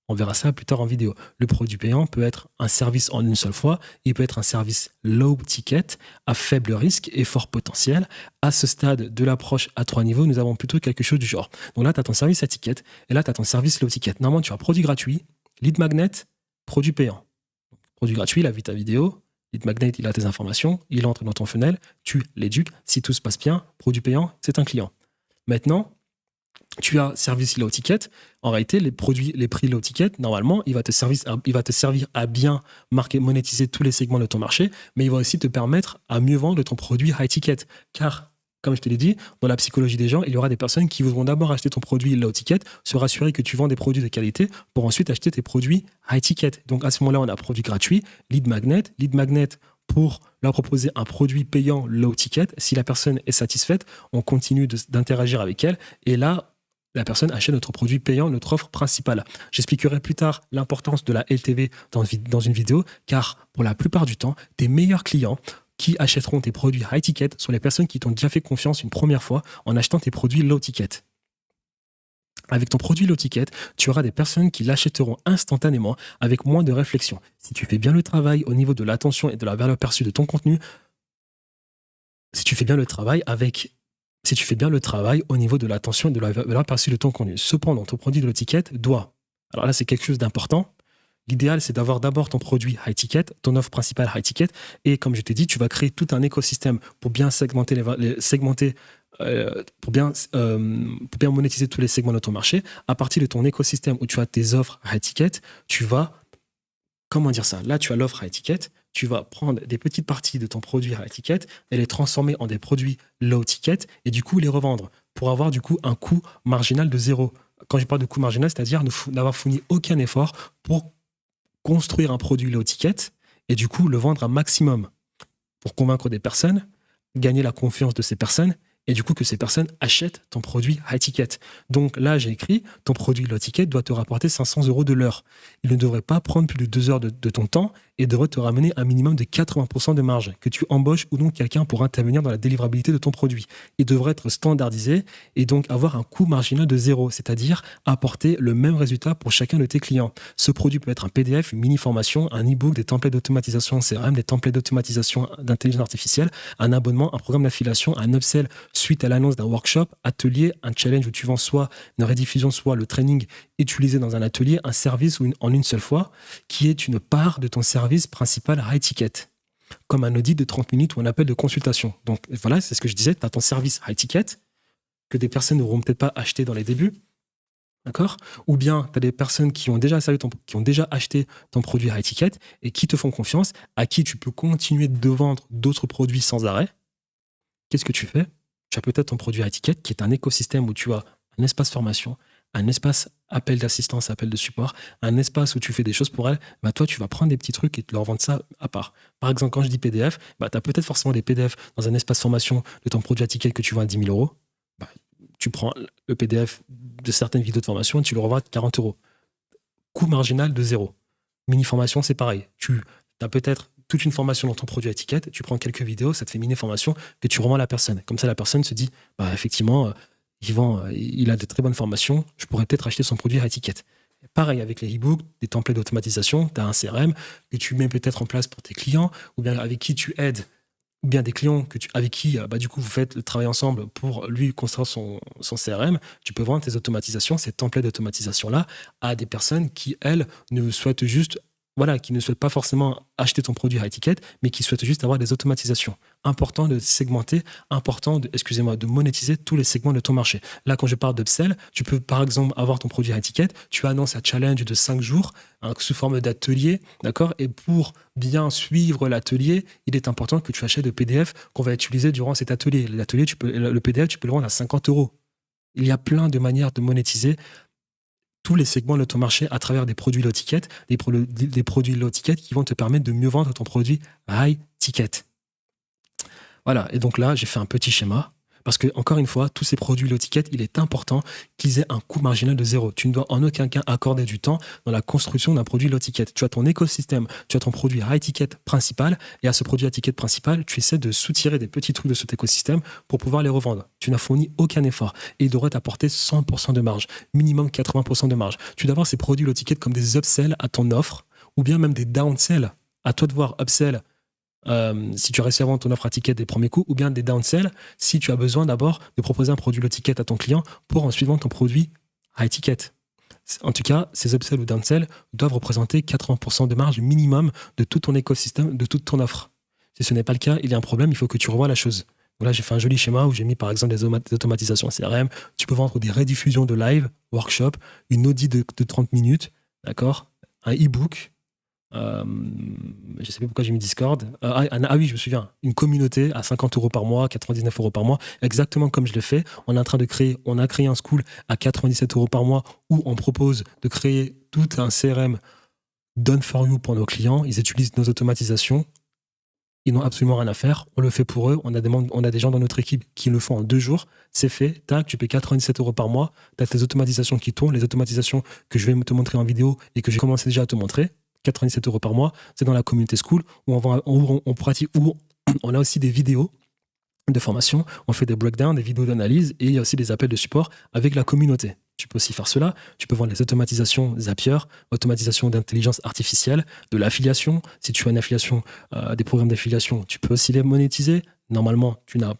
On verra ça plus tard en vidéo. Le produit payant peut être un service en une seule fois, il peut être un service low ticket, à faible risque et fort potentiel. À ce stade de l'approche à 3 niveaux, nous avons plutôt quelque chose du genre. Donc là, tu as ton service à ticket et là, tu as ton service low ticket. Normalement, tu as produit gratuit, lead magnet, produit payant. Produit gratuit, il a vu ta vidéo, lead magnet, il a tes informations, il entre dans ton funnel, tu l'éduques. Si tout se passe bien, produit payant, c'est un client. Maintenant, tu as service low ticket. En réalité, les prix low ticket, normalement, il va te servir à bien monétiser tous les segments de ton marché, mais il va aussi te permettre à mieux vendre ton produit high ticket. Car, comme je te l'ai dit, dans la psychologie des gens, il y aura des personnes qui voudront d'abord acheter ton produit low ticket, se rassurer que tu vends des produits de qualité pour ensuite acheter tes produits high ticket. Donc à ce moment-là, on a produit gratuit, lead magnet pour leur proposer un produit payant low ticket. Si la personne est satisfaite, on continue d'interagir avec elle et là, la personne achète notre produit payant, notre offre principale. J'expliquerai plus tard l'importance de la LTV dans une vidéo, car pour la plupart du temps, tes meilleurs clients qui achèteront tes produits high ticket sont les personnes qui t'ont déjà fait confiance une première fois en achetant tes produits low ticket. Avec ton produit low ticket, tu auras des personnes qui l'achèteront instantanément avec moins de réflexion. Si tu fais bien le travail au niveau de l'attention et de la valeur perçue de ton contenu, si tu fais bien le travail au niveau de l'attention et de la valeur perçue de ton contenu. Cependant, ton produit low ticket doit, alors là c'est quelque chose d'important, l'idéal c'est d'avoir d'abord ton produit high ticket, ton offre principale high ticket, et comme je t'ai dit, tu vas créer tout un écosystème pour bien segmenter pour bien monétiser tous les segments de ton marché. À partir de ton écosystème où tu as tes offres high ticket, tu vas, comment dire ça, là tu as l'offre high ticket, tu vas prendre des petites parties de ton produit high ticket et les transformer en des produits low ticket et du coup les revendre pour avoir du coup un coût marginal de 0. Quand je parle de coût marginal, c'est-à-dire n'avoir fourni aucun effort pour construire un produit low ticket et du coup le vendre un maximum pour convaincre des personnes, gagner la confiance de ces personnes et du coup que ces personnes achètent ton produit high ticket. Donc là, j'ai écrit, ton produit low ticket doit te rapporter 500 € de l'heure. Il ne devrait pas prendre plus de 2 heures de ton temps et devrait te ramener un minimum de 80% de marge, que tu embauches ou non quelqu'un pour intervenir dans la délivrabilité de ton produit. Il devrait être standardisé et donc avoir un coût marginal de 0, c'est-à-dire apporter le même résultat pour chacun de tes clients. Ce produit peut être un PDF, une mini-formation, un e-book, des templates d'automatisation en CRM, des templates d'automatisation d'intelligence artificielle, un abonnement, un programme d'affiliation, un upsell suite à l'annonce d'un workshop, atelier, un challenge où tu vends soit une rediffusion, soit le training utilisé dans un atelier, un service en une seule fois, qui est une part de ton service principal high ticket, comme un audit de 30 minutes ou un appel de consultation. Donc voilà, c'est ce que je disais, tu as ton service high ticket, que des personnes n'auront peut-être pas acheté dans les débuts, d'accord? Ou bien tu as des personnes qui ont déjà acheté ton produit high ticket et qui te font confiance, à qui tu peux continuer de vendre d'autres produits sans arrêt. Qu'est-ce que tu fais? Tu as peut-être ton produit high ticket qui est un écosystème où tu as un espace formation, un espace appel d'assistance, appel de support, un espace où tu fais des choses pour elle, bah toi, tu vas prendre des petits trucs et te leur vendre ça à part. Par exemple, quand je dis PDF, bah, tu as peut-être forcément des PDF dans un espace formation de ton produit à ticket que tu vends à 10 000 €. Bah, tu prends le PDF de certaines vidéos de formation et tu le revends à 40 €. Coût marginal de 0. Mini-formation, c'est pareil. Tu as peut-être toute une formation dans ton produit à ticket, tu prends quelques vidéos, ça te fait mini-formation que tu revends à la personne. Comme ça, la personne se dit, bah, effectivement, il a de très bonnes formations, je pourrais peut-être acheter son produit à ticket. Pareil avec les e-books, des templates d'automatisation, tu as un CRM que tu mets peut-être en place pour tes clients, ou bien avec qui tu aides, ou bien des clients avec qui du coup vous faites le travail ensemble pour lui construire son CRM. Tu peux vendre tes automatisations, ces templates d'automatisation-là, à des personnes qui, elles, ne souhaitent juste qui ne souhaitent pas forcément acheter ton produit high ticket, mais qui souhaitent juste avoir des automatisations. Important de segmenter, de monétiser tous les segments de ton marché. Là, quand je parle d'upsell, tu peux par exemple avoir ton produit high ticket, tu annonces un challenge de 5 jours sous forme d'atelier, d'accord? Et pour bien suivre l'atelier, il est important que tu achètes le PDF qu'on va utiliser durant cet atelier. Le PDF, tu peux le vendre à 50 €. Il y a plein de manières de monétiser tous les segments de ton marché à travers des produits low ticket, des produits low ticket qui vont te permettre de mieux vendre ton produit high ticket. Voilà, et donc là, j'ai fait un petit schéma. Parce que, encore une fois, tous ces produits low ticket, il est important qu'ils aient un coût marginal de 0. Tu ne dois en aucun cas accorder du temps dans la construction d'un produit low ticket. Tu as ton écosystème, tu as ton produit high ticket principal, et à ce produit high ticket principal, tu essaies de soutirer des petits trucs de cet écosystème pour pouvoir les revendre. Tu n'as fourni aucun effort et il devrait t'apporter 100% de marge, minimum 80% de marge. Tu dois avoir ces produits low ticket comme des upsells à ton offre ou bien même des downsells. À toi de voir upsell si tu réussis à vendre ton offre à ticket des premiers coups, ou bien des downsells si tu as besoin d'abord de proposer un produit low ticket à ton client pour ensuite vendre ton produit high ticket. En tout cas, ces upsells ou downsells doivent représenter 80% de marge minimum de tout ton écosystème, de toute ton offre. Si ce n'est pas le cas, il y a un problème, il faut que tu revoies la chose. Donc là, j'ai fait un joli schéma où j'ai mis par exemple des automatisations CRM. Tu peux vendre des rediffusions de live, workshop, une audit de 30 minutes, d'accord, un e-book. Je ne sais pas pourquoi j'ai mis Discord. Oui, je me souviens. Une communauté à 50 € par mois, 99 € par mois, exactement comme je l'ai fait. On a créé un school à 97 € par mois où on propose de créer tout un CRM done for you pour nos clients. Ils utilisent nos automatisations. Ils n'ont absolument rien à faire. On le fait pour eux. On a des gens dans notre équipe qui le font en 2 jours. C'est fait. Tac, tu payes 97 € par mois. Tu as tes automatisations qui tournent. Les automatisations que je vais te montrer en vidéo et que j'ai commencé déjà à te montrer. 97 € par mois, c'est dans la communauté school où on pratique, où on a aussi des vidéos de formation, on fait des breakdowns, des vidéos d'analyse et il y a aussi des appels de support avec la communauté. Tu peux aussi faire cela, tu peux vendre les automatisations Zapier, automatisation d'intelligence artificielle, de l'affiliation. Si tu as une affiliation, des programmes d'affiliation, tu peux aussi les monétiser. Normalement, tu n'as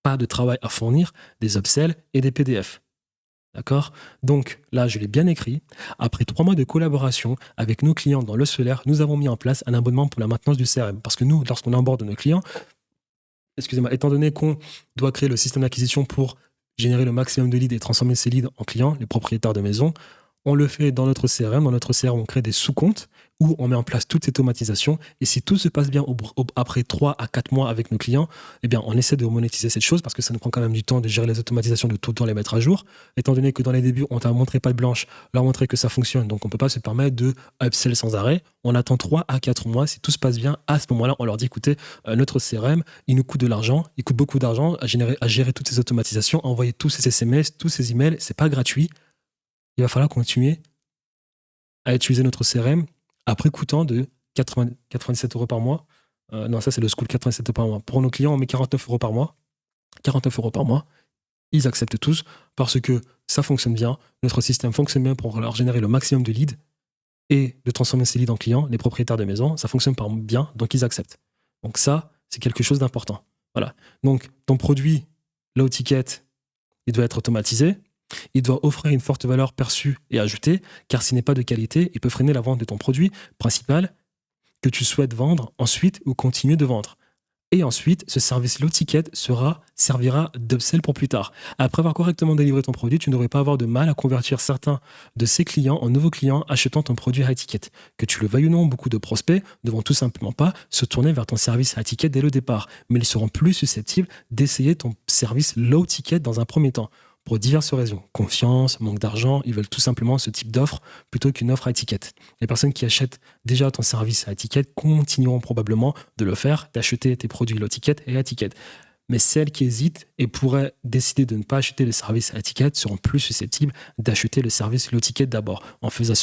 pas de travail à fournir, des upsells et des PDF. D'accord? Donc là, je l'ai bien écrit. Après 3 mois de collaboration avec nos clients dans le solaire, nous avons mis en place un abonnement pour la maintenance du CRM. Parce que nous, lorsqu'on onboard nos clients, étant donné qu'on doit créer le système d'acquisition pour générer le maximum de leads et transformer ces leads en clients, les propriétaires de maison, on le fait dans notre CRM. Dans notre CRM, on crée des sous-comptes où on met en place toutes ces automatisations. Et si tout se passe bien après 3 à 4 mois avec nos clients, eh bien, on essaie de monétiser cette chose parce que ça nous prend quand même du temps de gérer les automatisations, de tout le temps les mettre à jour. Étant donné que dans les débuts, on t'a montré patte blanche, leur montrer que ça fonctionne. Donc, on ne peut pas se permettre de upsell sans arrêt. On attend 3 à 4 mois. Si tout se passe bien, à ce moment-là, on leur dit, écoutez, notre CRM, il nous coûte de l'argent. Il coûte beaucoup d'argent à gérer toutes ces automatisations, à envoyer tous ces SMS, tous ces emails. C'est pas gratuit. Il va falloir continuer à utiliser notre CRM à prix coûtant de 97 € par mois. Non, ça, c'est le school, 87 € par mois. Pour nos clients, on met 49 € par mois. 49 € par mois. Ils acceptent tous parce que ça fonctionne bien. Notre système fonctionne bien pour leur générer le maximum de leads et de transformer ces leads en clients. Les propriétaires de maison, ça fonctionne bien, donc ils acceptent. Donc ça, c'est quelque chose d'important. Voilà. Donc, ton produit low ticket, il doit être automatisé. Il doit offrir une forte valeur perçue et ajoutée, car s'il n'est pas de qualité, il peut freiner la vente de ton produit principal que tu souhaites vendre ensuite ou continuer de vendre. Et ensuite, ce service low ticket servira d'upsell pour plus tard. Après avoir correctement délivré ton produit, tu ne devrais pas avoir de mal à convertir certains de ces clients en nouveaux clients achetant ton produit high ticket. Que tu le veuilles ou non, beaucoup de prospects ne vont tout simplement pas se tourner vers ton service high ticket dès le départ, mais ils seront plus susceptibles d'essayer ton service low ticket dans un premier temps. Pour diverses raisons. Confiance, manque d'argent, ils veulent tout simplement ce type d'offre plutôt qu'une offre à étiquette. Les personnes qui achètent déjà ton service à étiquette continueront probablement de le faire, d'acheter tes produits low ticket et à étiquette. Mais celles qui hésitent et pourraient décider de ne pas acheter le service à étiquette seront plus susceptibles d'acheter le service low ticket d'abord. En faisant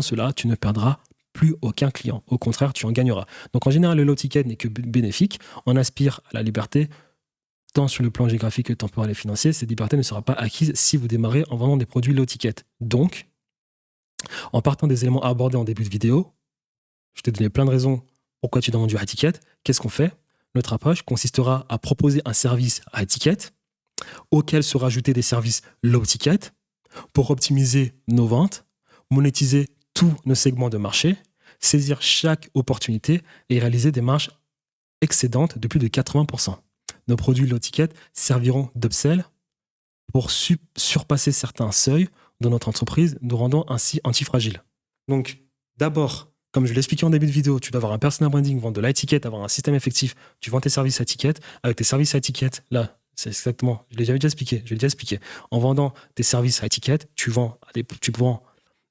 cela, tu ne perdras plus aucun client. Au contraire, tu en gagneras. Donc en général, le low ticket n'est que bénéfique. On aspire à la liberté tant sur le plan géographique que temporel et financier. Cette liberté ne sera pas acquise si vous démarrez en vendant des produits low ticket. Donc, en partant des éléments abordés en début de vidéo, je t'ai donné plein de raisons pourquoi tu dois vendre du high ticket. Qu'est-ce qu'on fait? Notre approche consistera à proposer un service high ticket auquel seront ajoutés des services low ticket pour optimiser nos ventes, monétiser tous nos segments de marché, saisir chaque opportunité et réaliser des marges excédentes de plus de 80%. Nos produits low ticket serviront d'upsell pour surpasser certains seuils de notre entreprise, nous rendant ainsi antifragiles. Donc, d'abord, comme je l'ai expliqué en début de vidéo, tu dois avoir un personal branding, vendre de l'high ticket, avoir un système effectif, tu vends tes services à ticket. Avec tes services à ticket, là, c'est exactement, je l'ai déjà expliqué. En vendant tes services à ticket, tu vends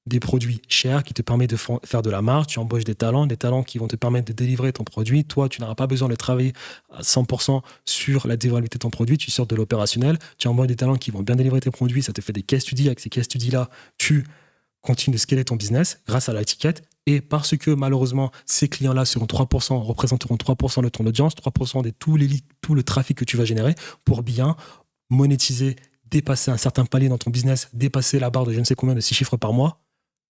des produits chers qui te permettent de faire de la marge, tu embauches des talents qui vont te permettre de délivrer ton produit. Toi, tu n'auras pas besoin de travailler à 100% sur la délivrabilité de ton produit, tu sors de l'opérationnel, tu embauches des talents qui vont bien délivrer tes produits, ça te fait des case studies. Avec ces case studies-là, tu continues de scaler ton business grâce à l'étiquette. Et parce que malheureusement, ces clients-là représenteront 3% de ton audience, 3% de tout le trafic que tu vas générer pour bien monétiser, dépasser un certain palier dans ton business, dépasser la barre de je ne sais combien de 6 chiffres par mois,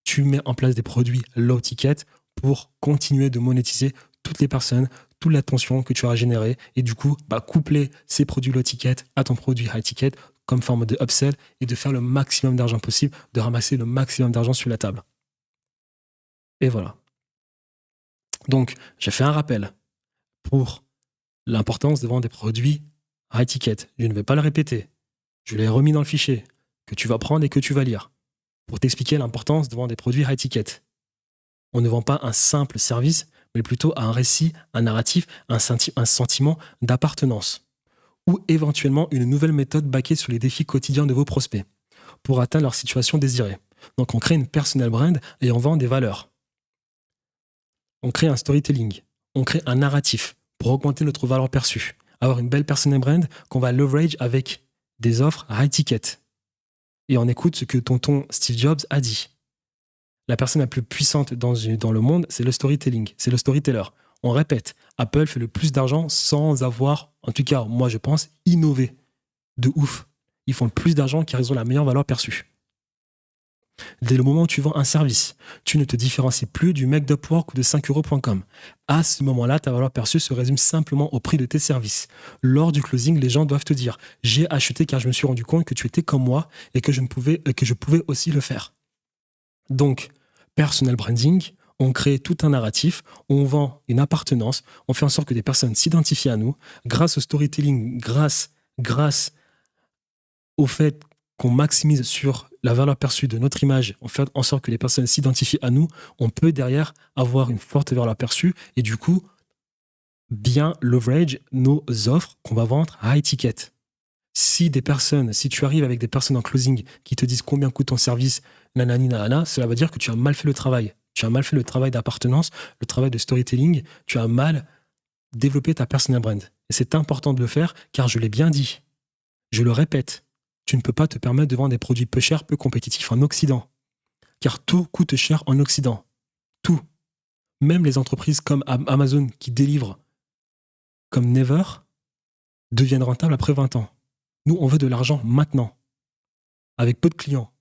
tu mets en place des produits low ticket pour continuer de monétiser toutes les personnes, toute l'attention que tu auras générée et du coup, coupler ces produits low ticket à ton produit high ticket comme forme de upsell et de faire le maximum d'argent possible, de ramasser le maximum d'argent sur la table. Et voilà. Donc, j'ai fait un rappel pour l'importance de vendre des produits high ticket. Je ne vais pas le répéter. Je l'ai remis dans le fichier que tu vas prendre et que tu vas lire pour t'expliquer l'importance de vendre des produits high ticket. On ne vend pas un simple service, mais plutôt un récit, un narratif, un sentiment d'appartenance ou éventuellement une nouvelle méthode baquée sur les défis quotidiens de vos prospects pour atteindre leur situation désirée. Donc, on crée une personal brand et on vend des valeurs. On crée un storytelling, on crée un narratif pour augmenter notre valeur perçue, avoir une belle personal brand qu'on va leverage avec des offres high ticket. Et on écoute ce que tonton Steve Jobs a dit. La personne la plus puissante dans le monde, c'est le storytelling, c'est le storyteller. On répète, Apple fait le plus d'argent sans avoir, en tout cas, moi je pense, innové. De ouf. Ils font le plus d'argent car ils ont la meilleure valeur perçue. Dès le moment où tu vends un service, tu ne te différencies plus du mec d'Upwork ou de 5euros.com. À ce moment-là, ta valeur perçue se résume simplement au prix de tes services. Lors du closing, les gens doivent te dire « J'ai acheté car je me suis rendu compte que tu étais comme moi et que je pouvais aussi le faire. » Donc, personal branding, on crée tout un narratif, on vend une appartenance, on fait en sorte que des personnes s'identifient à nous grâce au storytelling, grâce au fait qu'on maximise sur la valeur perçue de notre image, on fait en sorte que les personnes s'identifient à nous, on peut derrière avoir une forte valeur perçue et du coup, bien leverage nos offres qu'on va vendre à high ticket. Si tu arrives avec des personnes en closing qui te disent combien coûte ton service, nanani nanana, cela veut dire que tu as mal fait le travail. Tu as mal fait le travail d'appartenance, le travail de storytelling, tu as mal développé ta personal brand. Et c'est important de le faire car je l'ai bien dit. Je le répète, tu ne peux pas te permettre de vendre des produits peu chers, peu compétitifs en Occident. Car tout coûte cher en Occident. Tout. Même les entreprises comme Amazon qui délivrent comme never deviennent rentables après 20 ans. Nous, on veut de l'argent maintenant, avec peu de clients,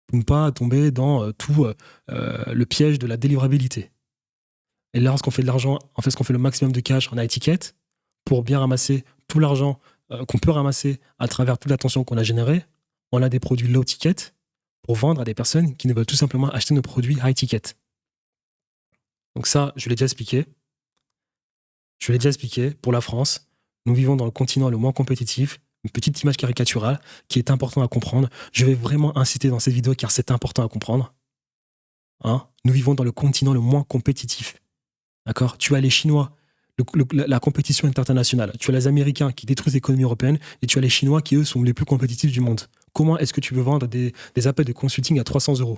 pour ne pas tomber dans le piège de la délivrabilité. Et lorsqu'on fait de l'argent, en fait, ce qu'on fait le maximum de cash en high ticket pour bien ramasser tout l'argent qu'on peut ramasser à travers toute l'attention qu'on a générée, on a des produits low ticket pour vendre à des personnes qui ne veulent tout simplement acheter nos produits high ticket. Donc ça, je l'ai déjà expliqué. Pour la France, nous vivons dans le continent le moins compétitif, une petite image caricaturale qui est important à comprendre. Je vais vraiment inciter dans cette vidéo car c'est important à comprendre. Nous vivons dans le continent le moins compétitif. D'accord ? Tu as les Chinois, la compétition internationale. Tu as les Américains qui détruisent l'économie européenne et tu as les Chinois qui, eux, sont les plus compétitifs du monde. Comment est-ce que tu veux vendre des appels de consulting à 300 €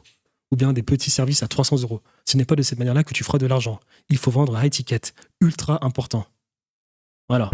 ou bien des petits services à 300 €? Ce n'est pas de cette manière-là que tu feras de l'argent. Il faut vendre high ticket, ultra important. Voilà.